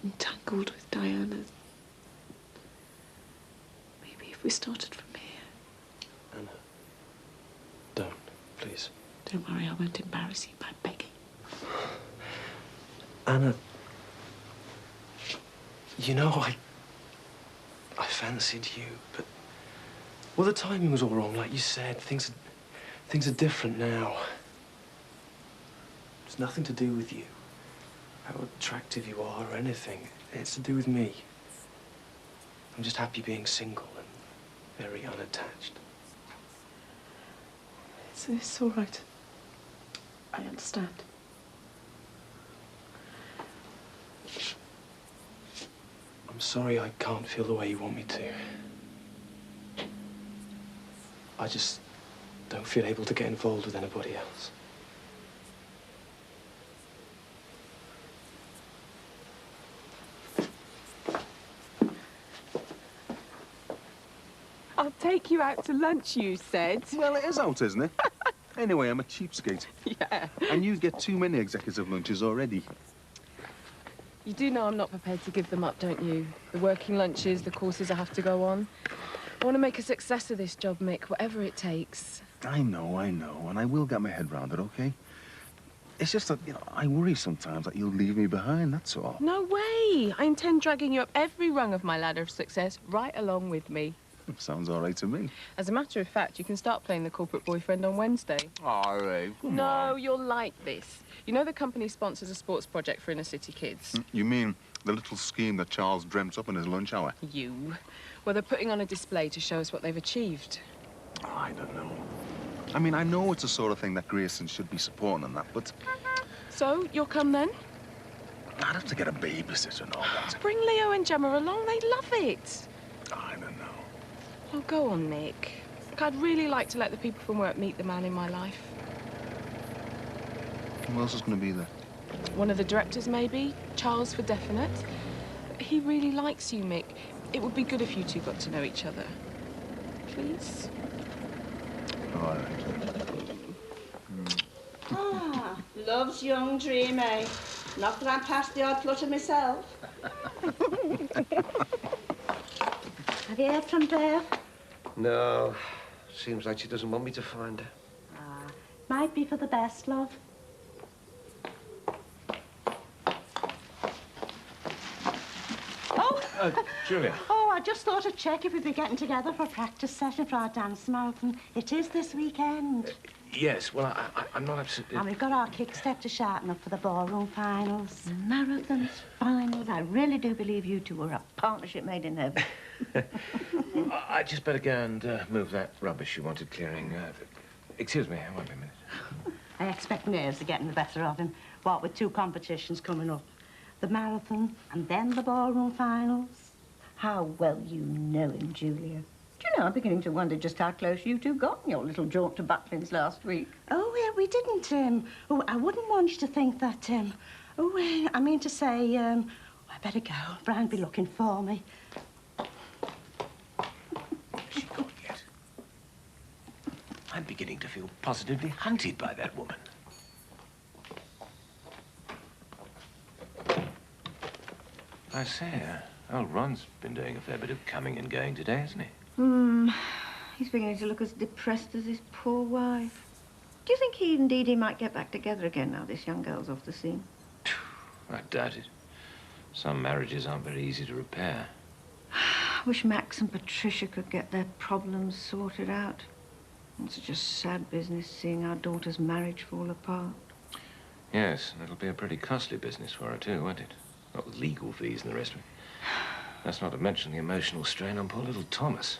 entangled with Diana. Maybe if we started from here. Anna, don't, please. Don't worry, I won't embarrass you by begging. Anna, you know, I fancied you, but... Well, the timing was all wrong, like you said. Things are different now. It's nothing to do with you, how attractive you are or anything. It's to do with me. I'm just happy being single and very unattached. It's all right. I understand. I'm sorry I can't feel the way you want me to. I just don't feel able to get involved with anybody else. I'll take you out to lunch, you said. Well, it is out, isn't it? Anyway, I'm a cheapskate. Yeah. And you get too many executive lunches already. You do know I'm not prepared to give them up, don't you? The working lunches, the courses I have to go on. I want to make a success of this job, Mick, whatever it takes. I know, and I will get my head round it, OK? It's just that, you know, I worry sometimes that you'll leave me behind, that's all. No way! I intend dragging you up every rung of my ladder of success right along with me. Sounds all right to me. As a matter of fact, you can start playing the corporate boyfriend on Wednesday. All right, come No, on. you'll like this. You know the company sponsors a sports project for inner city kids? You mean the little scheme that Charles dreamt up in his lunch hour? You. Well, they're putting on a display to show us what they've achieved. Oh, I don't know. I mean, I know it's the sort of thing that Grayson should be supporting and that, but... So, you'll come then? I'd have to get a babysitter and all that. Bring Leo and Gemma along, they'd love it. I don't know. Oh, go on, Nick. Look, I'd really like to let the people from work meet the man in my life. Who else is going to be there? One of the directors, maybe. Charles, for definite. He really likes you, Mick. It would be good if you two got to know each other. Please? All right. Ah, love's young dream, eh? Not that I'm past the odd flutter myself. Have you heard from Bev? No. Seems like she doesn't want me to find her. Ah, might be for the best, love. Oh! Julia. Oh, I just thought I'd check if we'd be getting together for a practice session for our dance marathon. It is this weekend. Yes, well, I'm not absolutely... And we've got our kick step to sharpen up for the ballroom finals. The marathon's finals. I really do believe you two are a partnership made in heaven. I just better go and move that rubbish you wanted clearing. Excuse me, I won't be a minute. I expect nerves are getting the better of him. What with 2 competitions coming up. The marathon and then the ballroom finals. How well you know him, Julia. Do you know, I'm beginning to wonder just how close you two got in your little jaunt to Butlins last week. Oh, yeah, we didn't, oh, I wouldn't want you to think that, Oh, I mean to say, I better go. Brian'll be looking for me. Has she gone yet? I'm beginning to feel positively hunted by that woman. I say, old Ron's been doing a fair bit of coming and going today, hasn't he? He's beginning to look as depressed as his poor wife. Do you think he might get back together again now this young girl's off the scene? I doubt it. Some marriages aren't very easy to repair. I wish Max and Patricia could get their problems sorted out. It's such a sad business seeing our daughter's marriage fall apart. Yes, and it'll be a pretty costly business for her too, won't it? What with legal fees and the rest of it. That's not to mention the emotional strain on poor little Thomas.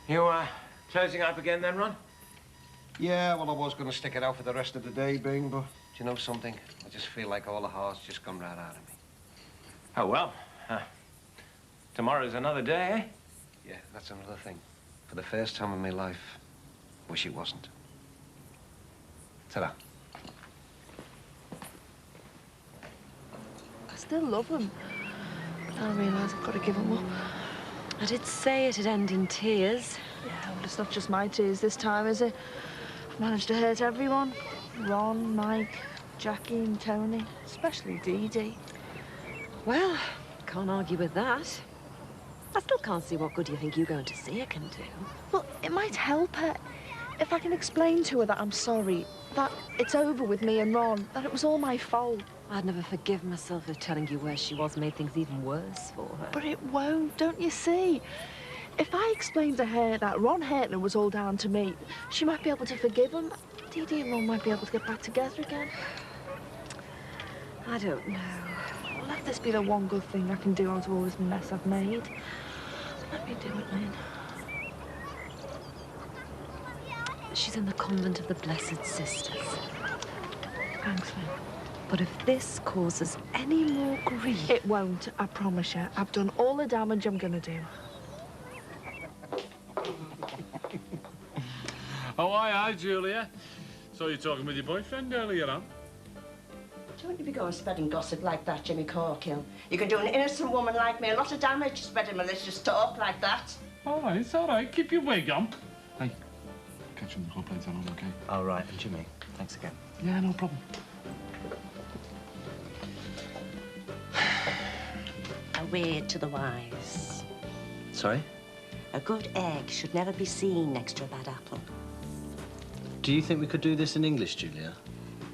You, closing up again then, Ron? Yeah, well, I was going to stick it out for the rest of the day, Bing, but do you know something? I just feel like all the heart's just come right out of me. Oh, well, tomorrow's another day, eh? Yeah, that's another thing. For the first time in my life, wish it wasn't. Ta-da. I still love him. But now I realise I've got to give him up. I did say it'd end in tears. Yeah, well, it's not just my tears this time, is it? I've managed to hurt everyone. Ron, Mike, Jackie and Tony, especially Dee Dee. Well, can't argue with that. I still can't see what good you think you going to see her can do. Well, it might help her. If I can explain to her that I'm sorry, that it's over with me and Ron, that it was all my fault. I'd never forgive myself for telling you where she was made things even worse for her. But it won't, don't you see? If I explained to her that Ron Hurtner was all down to me, she might be able to forgive him. Dee Dee and Ron might be able to get back together again. I don't know. Well, let this be the one good thing I can do out of all this mess I've made. Let me do it, Lynn. She's in the convent of the Blessed Sisters. Thanks, Lynn. But if this causes any more grief... It won't, I promise you. I've done all the damage I'm gonna do. Oh, aye, Julia. So you're talking with your boyfriend earlier on? Don't you be going spreading gossip like that, Jimmy Corkill. You can do an innocent woman like me a lot of damage spreading malicious talk like that. All right, it's all right. Keep your wig on. Hey, catch you on the club later on, OK? All right, and Jimmy, thanks again. Yeah, no problem. A word to the wise. Sorry? A good egg should never be seen next to a bad apple. Do you think we could do this in English, Julia?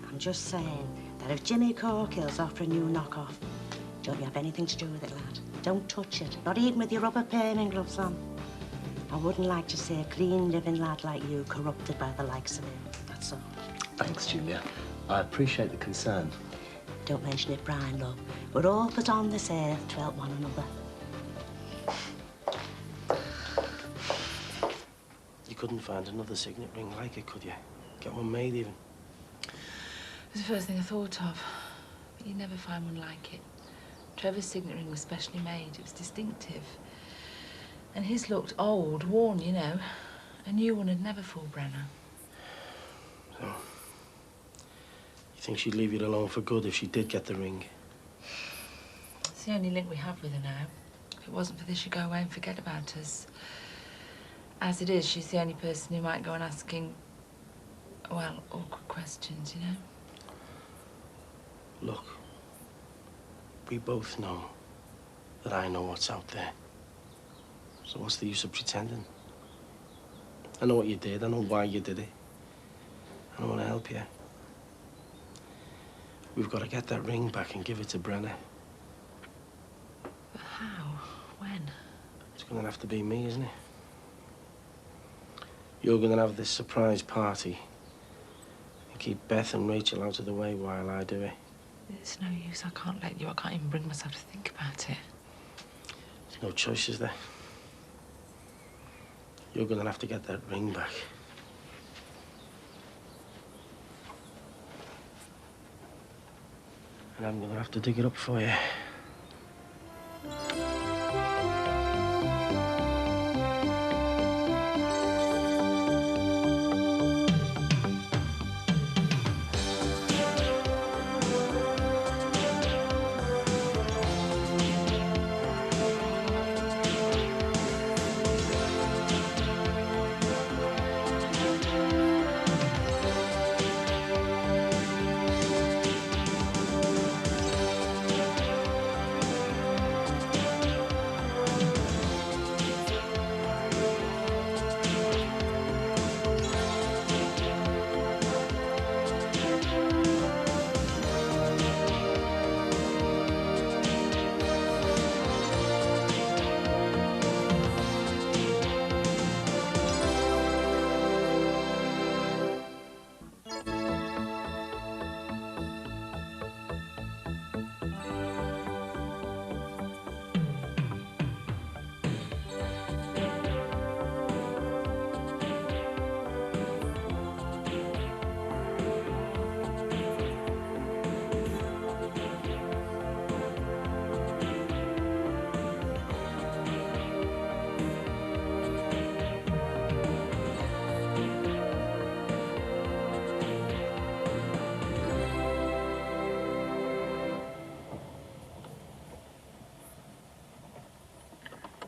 I'm just saying that if Jimmy Corkill's after a new knockoff, don't you have anything to do with it, lad. Don't touch it, not even with your rubber palming gloves on. I wouldn't like to see a clean living lad like you corrupted by the likes of him, that's all. Thanks, Julia. I appreciate the concern. Don't mention it, Brian, love. We're all put on this earth to help one another. You couldn't find another signet ring like it, could you? Get one made, even. It was the first thing I thought of, but you'd never find one like it. Trevor's signet ring was specially made. It was distinctive. And his looked old, worn, you know. A new one would never fool Brenner. So, you think she'd leave you alone for good if she did get the ring? It's the only link we have with her now. If it wasn't for this, she'd go away and forget about us. As it is, she's the only person who might go on asking, well, awkward questions, you know? Look, we both know that I know what's out there. So what's the use of pretending? I know what you did. I know why you did it. I want to help you. We've got to get that ring back and give it to Brenner. But how? When? It's going to have to be me, isn't it? You're going to have this surprise party and keep Beth and Rachel out of the way while I do it. It's no use. I can't let you. I can't even bring myself to think about it. There's no choice, is there? You're going to have to get that ring back. And I'm going to have to dig it up for you.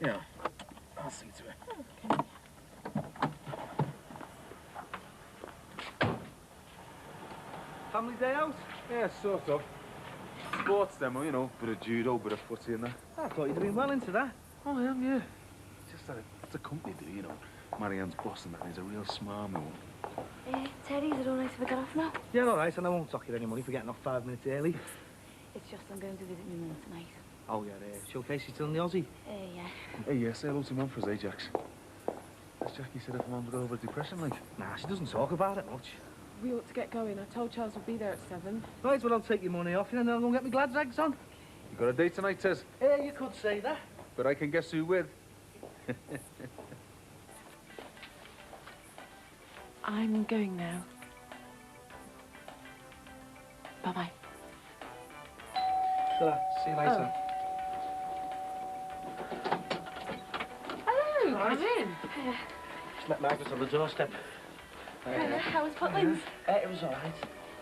Yeah, I'll see to it. Family day out? Yeah, sort of. Sports demo, you know, bit of judo, bit of footy and that. I thought you'd been well into that. Oh, I am, yeah. Just that it's a company do, you know. Marianne's boss and that, he's a real smarmy one. Teddy, is it all right if I get off now? Yeah, all right, and I won't dock you any money for getting off 5 minutes early. It's just I'm going to visit my mum tonight. Oh, yeah, showcase you still in the Aussie? Yeah. Hey, yeah, say hello to Mum for us, eh, Jax? Has Jackie said if Mum would go over depression, like? Nah, she doesn't talk about it much. We ought to get going. I told Charles we'd be there at 7. Right, well, I'll take your money off you and then I'll go and get my glad rags on. You got a date tonight, Tess? Yeah, you could say that. But I can guess who with. I'm going now. Bye-bye. See you later. Hello, come in. Just met Margaret on the doorstep. How was Putlin's? It was all right.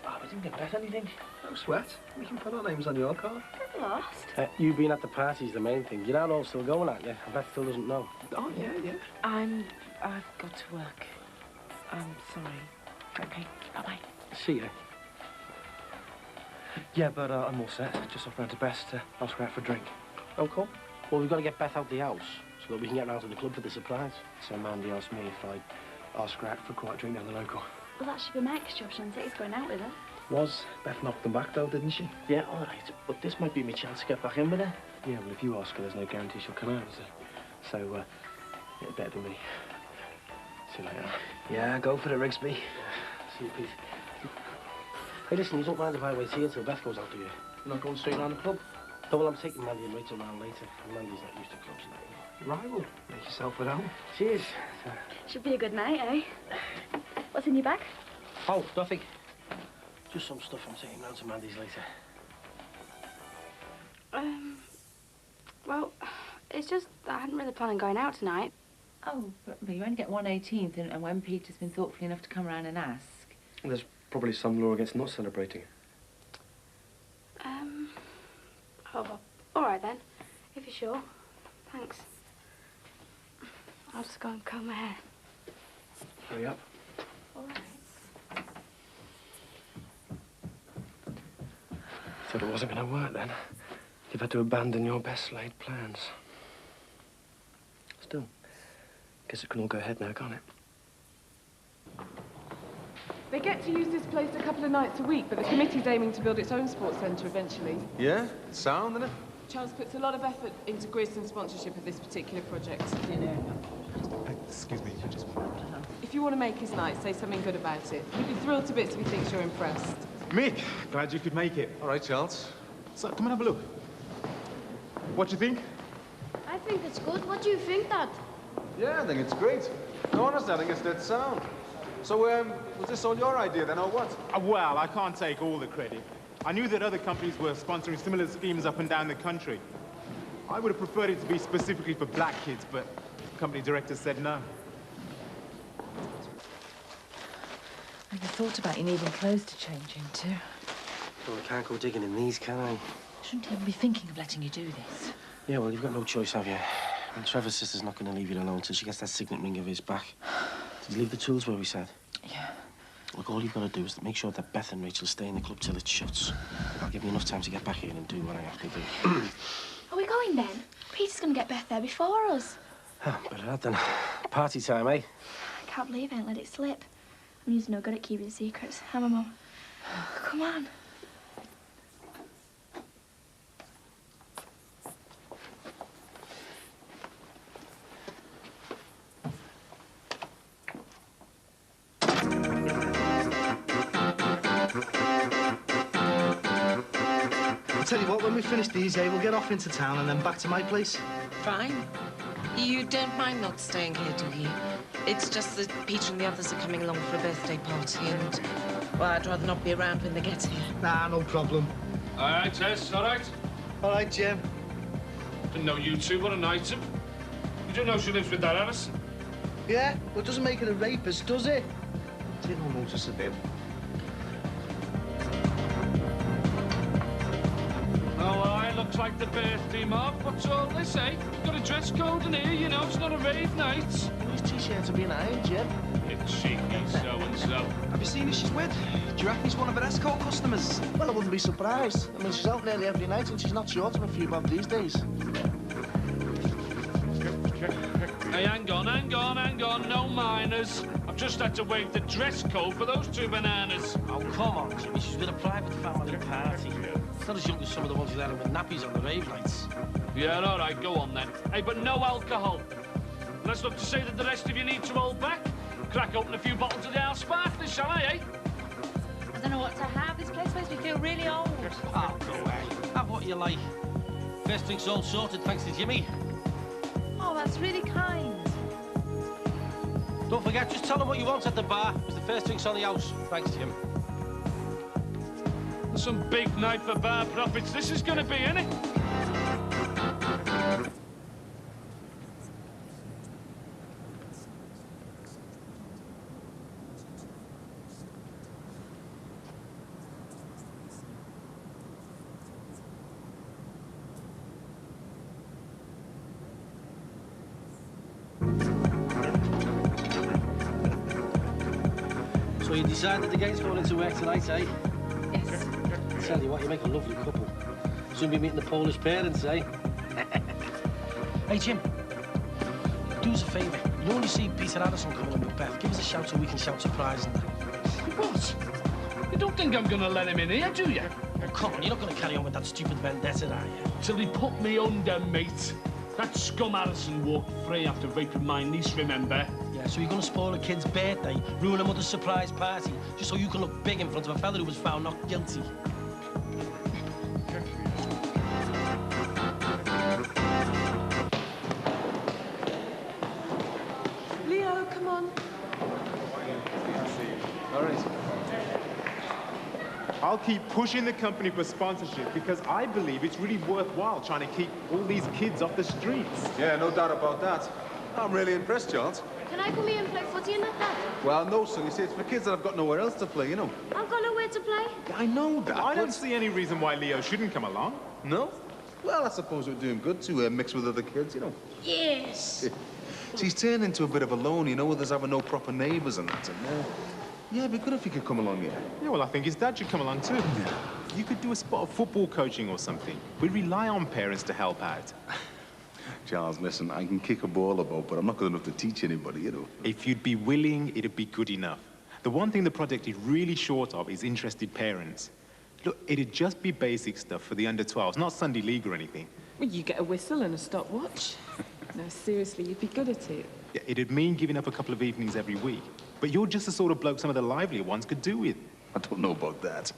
Oh, we didn't get Beth anything. No sweat. We can put our names on your card. Get lost. You being at the party's the main thing. You're not all still going, aren't you? Beth still doesn't know. Oh, yeah. I've got to work. I'm sorry. Okay, bye-bye. See ya. Yeah, but I'm all set. Just off round to Beth's to ask her out for a drink. Oh, cool. Well, we've got to get Beth out the house so that we can get round to the club for the surprise. So Mandy asked me if I'd ask her out for a quiet drink down the local. Well, that should be Mike's job, shouldn't it? He's going out with her. Beth knocked them back, though, didn't she? Yeah, all right. But this might be my chance to get back in with her. Yeah, well, if you ask her, there's no guarantee she'll come out, is there? So, yeah, better than me. See you later. Yeah, go for it, Rigsby. See you, Pete. Hey, listen, you don't mind if I wait here till Beth goes out, do you? You're not going straight round the club? No, well, I'm taking Mandy and Rachel round later. And Mandy's not used to clubs now. Right, well, make yourself at home. Cheers. Should be a good night, eh? What's in your bag? Oh, nothing. Just some stuff I'm taking round to Mandy's later. Well, it's just that I hadn't really planned on going out tonight. Oh, but you only get 1/18th, and when Peter's been thoughtful enough to come round and ask. There's probably some law against not celebrating. Oh, well, all right then, if you're sure. Thanks. I'll just go and comb my hair. Hurry up. All right. Thought it wasn't going to work then. You've had to abandon your best laid plans. Still, guess it can all go ahead now, can't it? They get to use this place a couple of nights a week, but the committee's aiming to build its own sports centre eventually. Yeah? Sound, isn't it? Charles puts a lot of effort into Grierson sponsorship of this particular project. Excuse me, you just... If you want to make his night, say something good about it. He'd be thrilled to bits if he thinks you're impressed. Mick, glad you could make it. All right, Charles. So, come and have a look. What do you think? I think it's good. What do you think, Dad? Yeah, I think it's great. No, honestly, I think it's dead sound. So, was this all your idea then, or what? Well, I can't take all the credit. I knew that other companies were sponsoring similar schemes up and down the country. I would have preferred it to be specifically for black kids, but the company director said no. I never thought about you needing clothes to change into. Well, I can't go digging in these, can I? Shouldn't even be thinking of letting you do this. Yeah, well, you've got no choice, have you? And Trevor's sister's not going to leave you alone till she gets that signet ring of his back. Did you leave the tools where we said? Yeah. Look, all you've got to do is to make sure that Beth and Rachel stay in the club till it shuts. I'll give you enough time to get back here and do what I have to do. Are we going then? Peter's going to get Beth there before us. Oh, better that then. Party time, eh? I can't believe I ain't let it slip. I'm just no good at keeping secrets. Am I, Mum? Come on. I'll tell you what, when we finish these, we'll get off into town and then back to my place. Fine. You don't mind not staying here, do you? It's just that Peter and the others are coming along for a birthday party and, well, I'd rather not be around when they get here. Nah, no problem. All right, Tess, all right? All right, Jim. Didn't know you two. What an item. You do know she lives with that Alice? Yeah, well, it doesn't make it a rapist, does it? Didn't know just a bit. Oh, I look like the birthday mob. What's all this, eh? Got a dress code in here, you know, it's not a rave night. These T-shirts are being ironed, Jim. You cheeky so-and-so. Have you seen who she's with? Do you reckon he's one of her escort customers? Well, I wouldn't be surprised. I mean, she's out nearly every night and she's not short of a few bob these days. Hey, hang on, no minors. I've just had to waive the dress code for those two bananas. Oh, come on, Jimmy, she's with a private family party. It's not as young as some of the ones you let in with nappies on the rave nights. Yeah, all right, go on then. Hey, but no alcohol. And that's not to say that the rest of you need to hold back. Crack open a few bottles of the house sparklers, shall I, eh? I don't know what to have. This place makes me feel really old. Oh, go away. Have what you like. First drink's all sorted, thanks to Jimmy. Oh, that's really kind. Don't forget, just tell them what you want at the bar. It's the first drink's on the house. Thanks, Jim. Some big night for bar profits this is going to be, isn't it? So you decided the game's going into work tonight, eh? Yes. Tell you what, you make a lovely couple. Soon be meeting the Polish parents, eh? Hey, Jim. Do us a favour. You know when you see Peter Addison coming in with Beth, give us a shout so we can shout surprise and that. What? You don't think I'm going to let him in here, do you? Oh, come on, you're not going to carry on with that stupid vendetta, are you? Till he put me under, mate. That scum Addison walked free after raping my niece, remember? Yeah, so you're going to spoil a kid's birthday, ruin a mother's surprise party, just so you can look big in front of a fella who was found not guilty. Leo, come on. All right. I'll keep pushing the company for sponsorship because I believe it's really worthwhile trying to keep all these kids off the streets. Yeah, no doubt about that. I'm really impressed, Charles. Can I come here and play footy in the pub? Well, no, son. You see, it's for kids that have got nowhere else to play, you know. I've got nowhere to play. I know that. I don't see any reason why Leo shouldn't come along. No? Well, I suppose we're doing good to mix with other kids, you know. Yes. She's turned into a bit of a lone, you know, with us having no proper neighbours and that. And, yeah, it'd be good if he could come along, yeah. Yeah, well, I think his dad should come along too. Yeah. You could do a spot of football coaching or something. We rely on parents to help out. Charles, listen, I can kick a ball about, but I'm not good enough to teach anybody, you know. If you'd be willing, it'd be good enough. The one thing the project is really short of is interested parents. Look, it'd just be basic stuff for the under-12s, not Sunday league or anything. Well, you get a whistle and a stopwatch. No, seriously, you'd be good at it. Yeah, it'd mean giving up a couple of evenings every week. But you're just the sort of bloke some of the livelier ones could do with. I don't know about that.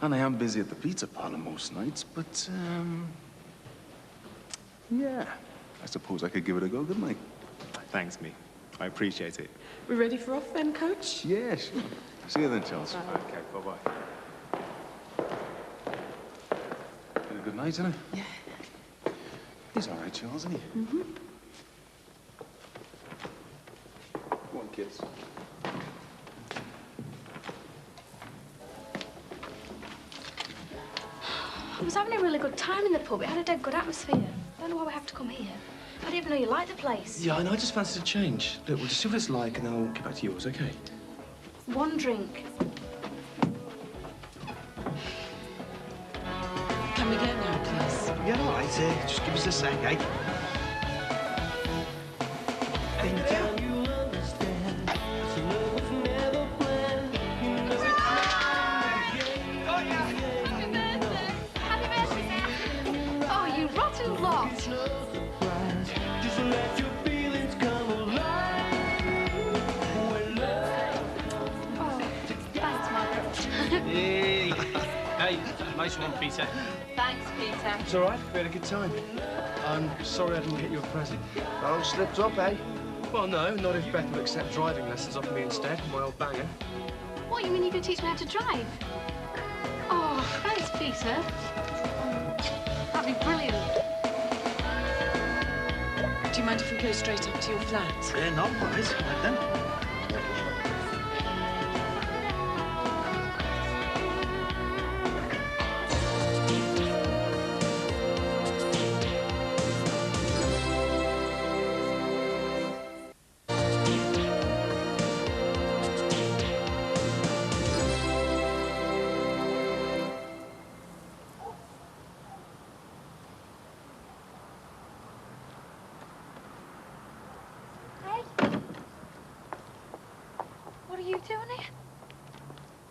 And I am busy at the pizza parlor most nights, but, yeah. I suppose I could give it a go, couldn't I? Thanks, me. I appreciate it. We ready for off then, Coach? Yeah, sure. See you then, Charles. Okay, bye-bye. Been a good night, isn't it? Yeah. He's all right, Charles, isn't he? Mm-hmm. Go on, kids. I was having a really good time in the pub. It had a dead good atmosphere. I don't know why we have to come here. I didn't even know you liked the place. Yeah, I know. I just fancied a change. Look, we'll just see what it's like, and then we'll get back to yours, okay? One drink. Can we go now, please? Yeah, all right. Just give us a sec, eh? Oh, you rotten lot. Thanks, Margaret. Hey. Hey, nice one, Peter. Thanks, Peter. It's all right. We had a good time. I'm sorry I didn't get you a present. Oh, slipped up, eh? Well, no, not if Beth will accept driving lessons off me instead, my old banger. What, you mean you can teach me how to drive? Oh, thanks, Peter. That'd be brilliant. Do you mind if we go straight up to your flat? No worries. Right then. you doing here?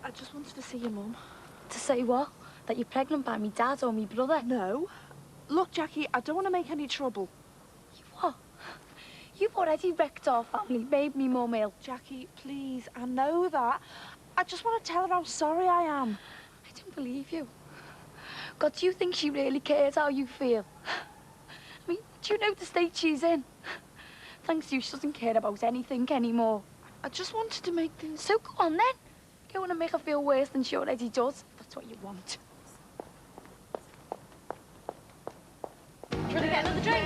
I just wanted to see your mum. To say what? That you're pregnant by me dad or me brother? No. Look, Jackie, I don't want to make any trouble. You what? You've already wrecked our family, made me mum ill. Jackie, please, I know that. I just want to tell her how sorry I am. I don't believe you. God, do you think she really cares how you feel? I mean, do you know the state she's in? Thanks to you, she doesn't care about anything anymore. I just wanted to make things... So go on then. You want to make her feel worse than she already does. That's what you want. Do you want to get another drink?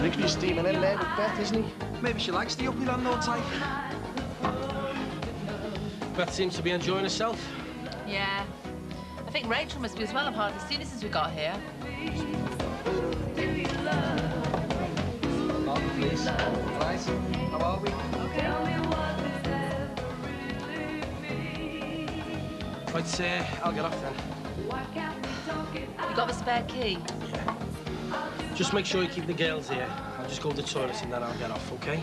Nicky's steaming in there with Beth, isn't he? Maybe she likes the uppy landlord type. Beth seems to be enjoying herself. Yeah. I think Rachel must be as well. I've hardly seen her since we got here. Oh, please. Right. How are we? Right, I'll get off then. You got the spare key? Yeah. Just make sure you keep the girls here. I'll just go to the toilet and then I'll get off, okay?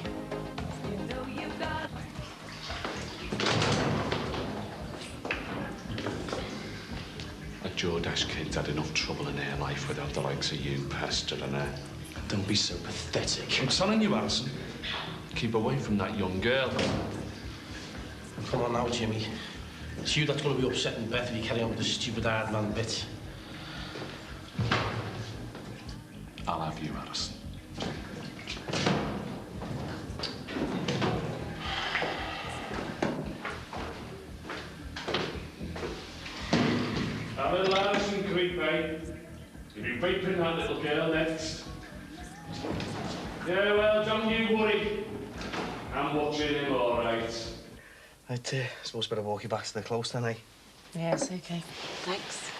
The Jordache kid's had enough trouble in her life without the likes of you pestering her. Don't be so pathetic. I'm telling you, Alison. Keep away from that young girl. Come on now, Jimmy. It's you that's going to be upsetting Beth if you carry on with the stupid hard man bit. I'll have you, Alison. Have a little Alison Creepy. You'll be raping that little girl next. Yeah, well, don't you worry. I'm watching him all right. Right, suppose better walk you back to the close then, eh? Yeah, it's okay. Thanks.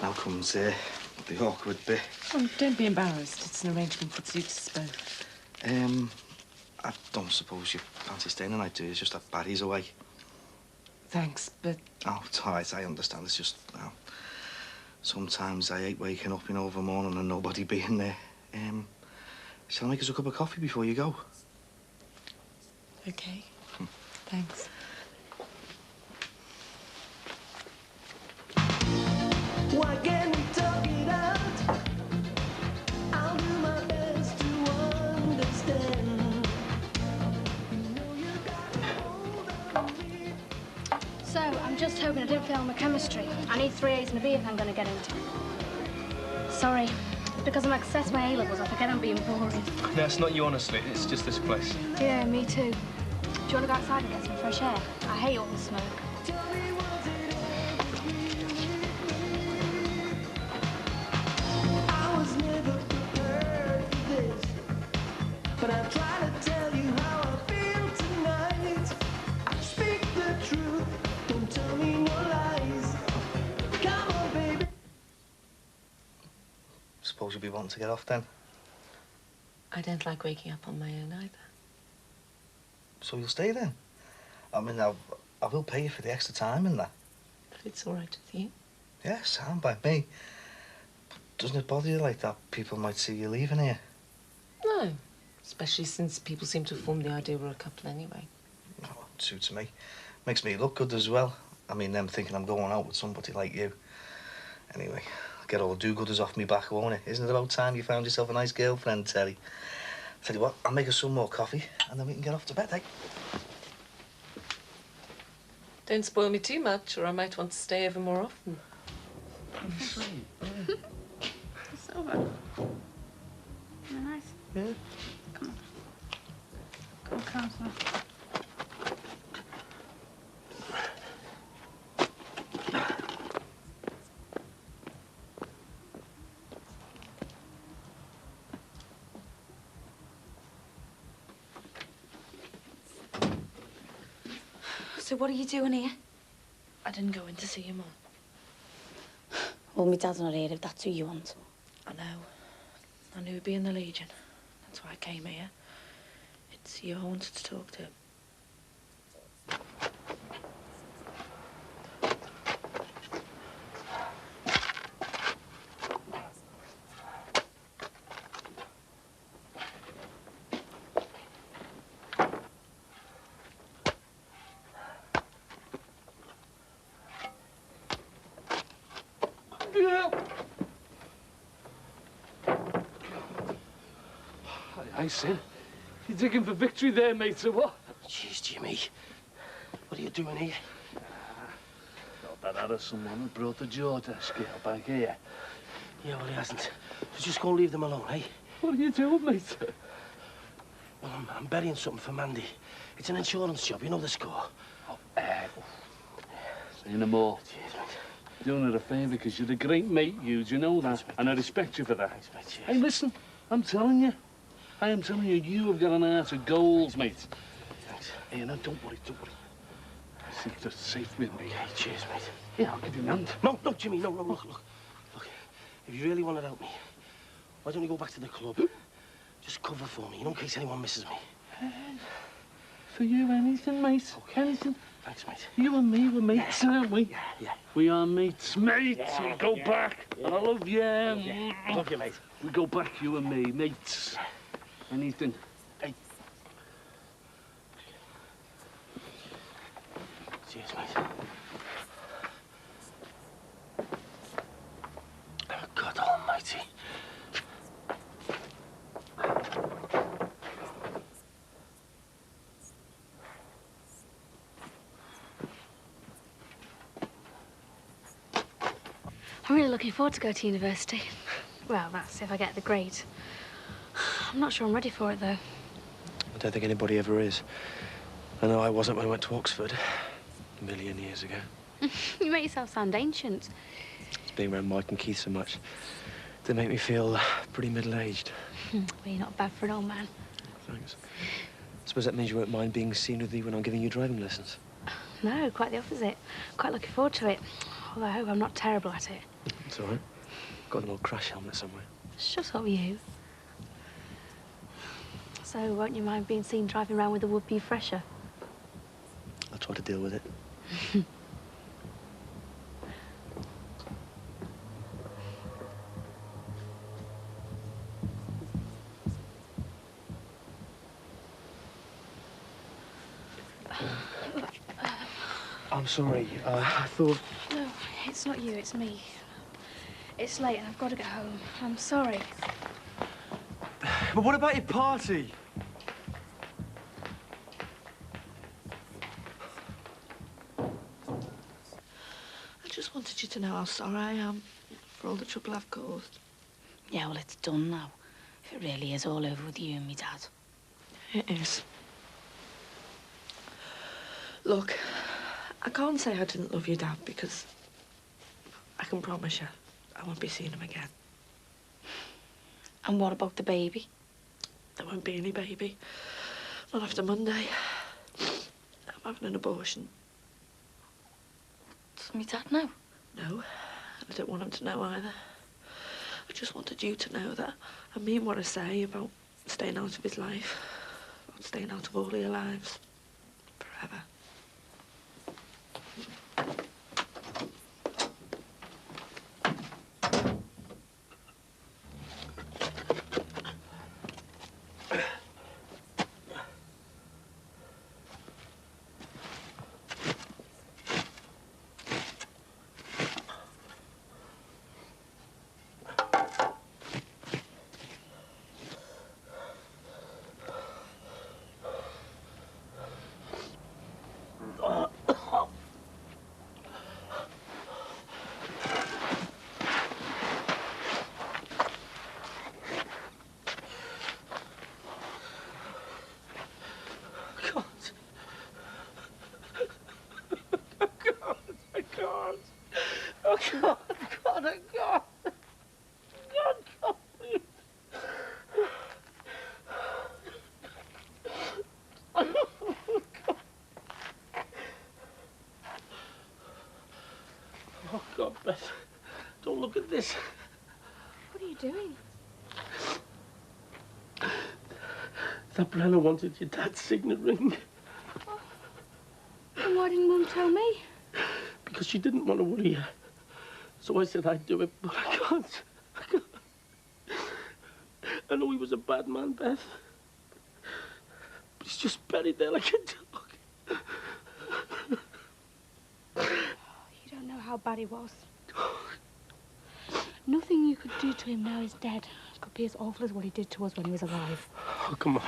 Now comes the awkward bit. Oh, don't be embarrassed. It's an arrangement that suits us both. I don't suppose you fancy staying the night, do you? It's just that Barry's away. Thanks, but... Oh, it's all right, I understand. It's just, well, sometimes I hate waking up, of a morning and nobody being there. Shall I make us a cup of coffee before you go? Okay. Thanks. Why can't we talk it out? I'll do my best to understand. So, I'm just hoping I didn't fail my chemistry. I need 3 A's and a B if I'm going to get into. Sorry. It's because I'm accessed my A-levels. I forget I'm being boring. No, it's not you, honestly. It's just this place. Yeah, me too. Do you want to go outside and get some fresh air? I hate all the smoke. I was never prepared for this, but I'm trying to tell you how I feel tonight. Speak the truth, don't tell me no lies. Come on, baby. Suppose you'll be wanting to get off then. I don't like waking up on my own either. So you'll stay then? I mean, I will pay you for the extra time and that. If it's all right with you. Yeah, sound by me. But doesn't it bother you like that people might see you leaving here? No. Especially since people seem to have formed the idea we're a couple anyway. Oh, it suits me. Makes me look good as well. I mean, them thinking I'm going out with somebody like you. Anyway, I'll get all the do-gooders off me back, won't it? Isn't it about time you found yourself a nice girlfriend, Terry? Tell you what, I'll make us some more coffee and then we can get off to bed, eh? Don't spoil me too much, or I might want to stay over more often. It's over. They're nice. Yeah. Come on. Come on, Counselor. So what are you doing here? I didn't go in to see your mum. Well, my dad's not here if that's who you want. I know. I knew he'd be in the Legion. That's why I came here. It's you I wanted to talk to. Hey, Sin, you digging for victory there, mate, or what? Jeez, Jimmy. What are you doing here? Thought that other someone had brought the Georgia scale back here. Yeah, well, he hasn't. So just go and leave them alone, eh? What are you doing, mate? Well, I'm burying something for Mandy. It's an insurance job, you know the score. Say no more. Cheers, mate. Doing her a favour because you're a great mate, you know that? And I respect you for that. Thanks, mate. Cheers. Hey, listen, I'm telling you. I am telling you, you have got an heart of gold, mate. Thanks. Hey, now, don't worry, don't worry. It's safe with me. Hey, cheers, mate. Yeah, I'll give you a hand. No, Jimmy, no, look. Look, if you really want to help me, why don't you go back to the club? Just cover for me, in case anyone misses me. For you, anything, mate. Okay. Anything. Thanks, mate. You and me, we're mates, aren't we? Yeah. We are mates, mate. Yeah, We go back. And I love you. Yeah. Love you, mate. We go back, you and me, mates. Anything. Hey. Cheers, mate. Oh, God almighty. I'm really looking forward to go to university. Well, that's if I get the grade. I'm not sure I'm ready for it, though. I don't think anybody ever is. I know I wasn't when I went to Oxford a million years ago. You make yourself sound ancient. It's being around Mike and Keith so much. They make me feel pretty middle-aged. Well, you're not bad for an old man. Thanks. I suppose that means you won't mind being seen with me when I'm giving you driving lessons. No, quite the opposite. Quite looking forward to it. Although I hope I'm not terrible at it. It's all right. Got an old crash helmet somewhere. Shut up, you. So, won't you mind being seen driving around with a would-be fresher? I'll try to deal with it. I'm sorry. I thought... No, it's not you, it's me. It's late and I've got to get home. I'm sorry. But what about your party? I just wanted you to know how sorry I am for all the trouble I've caused. Yeah, well, it's done now. If it really is all over with you and me dad. It is. Look, I can't say I didn't love your dad because I can promise you I won't be seeing him again. And what about the baby? There won't be any baby. Not after Monday. I'm having an abortion. Does me dad know? No, I don't want him to know either. I just wanted you to know that I mean what I say about staying out of his life, about staying out of all your lives, forever. Oh, God, Beth. Don't look at this. What are you doing? That Brenner wanted your dad's signet ring. And why didn't Mum tell me? Because she didn't want to worry you. So I said I'd do it, but I can't. I know he was a bad man, Beth. But he's just buried there like a dog. You don't know how bad he was. Nothing you could do to him now he's dead could be as awful as what he did to us when he was alive. Oh, come on.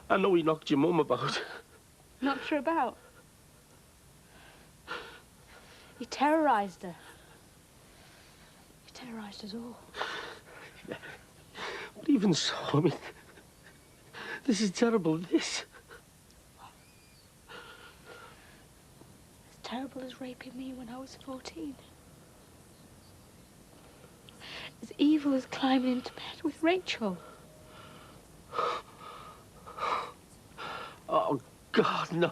I know he knocked your mum about. Knocked her about? You terrorised her. You terrorised us all. Yeah. But even so, I mean, this is terrible, this. As terrible as raping me when I was 14. As evil as climbing into bed with Rachel. Oh, God, no.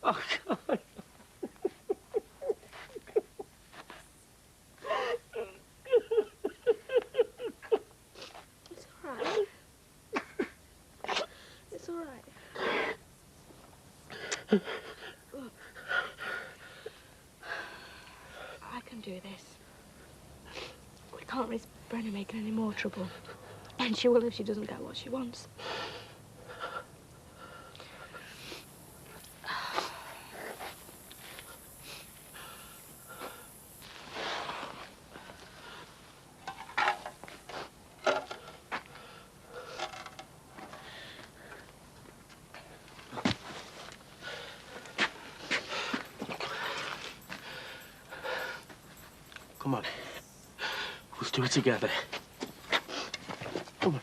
Oh, God. It's all right. It's all right. Look. I can do this. We can't risk Brenna making any more trouble. And she will if she doesn't get what she wants. Come on. Let's do it together. Come on.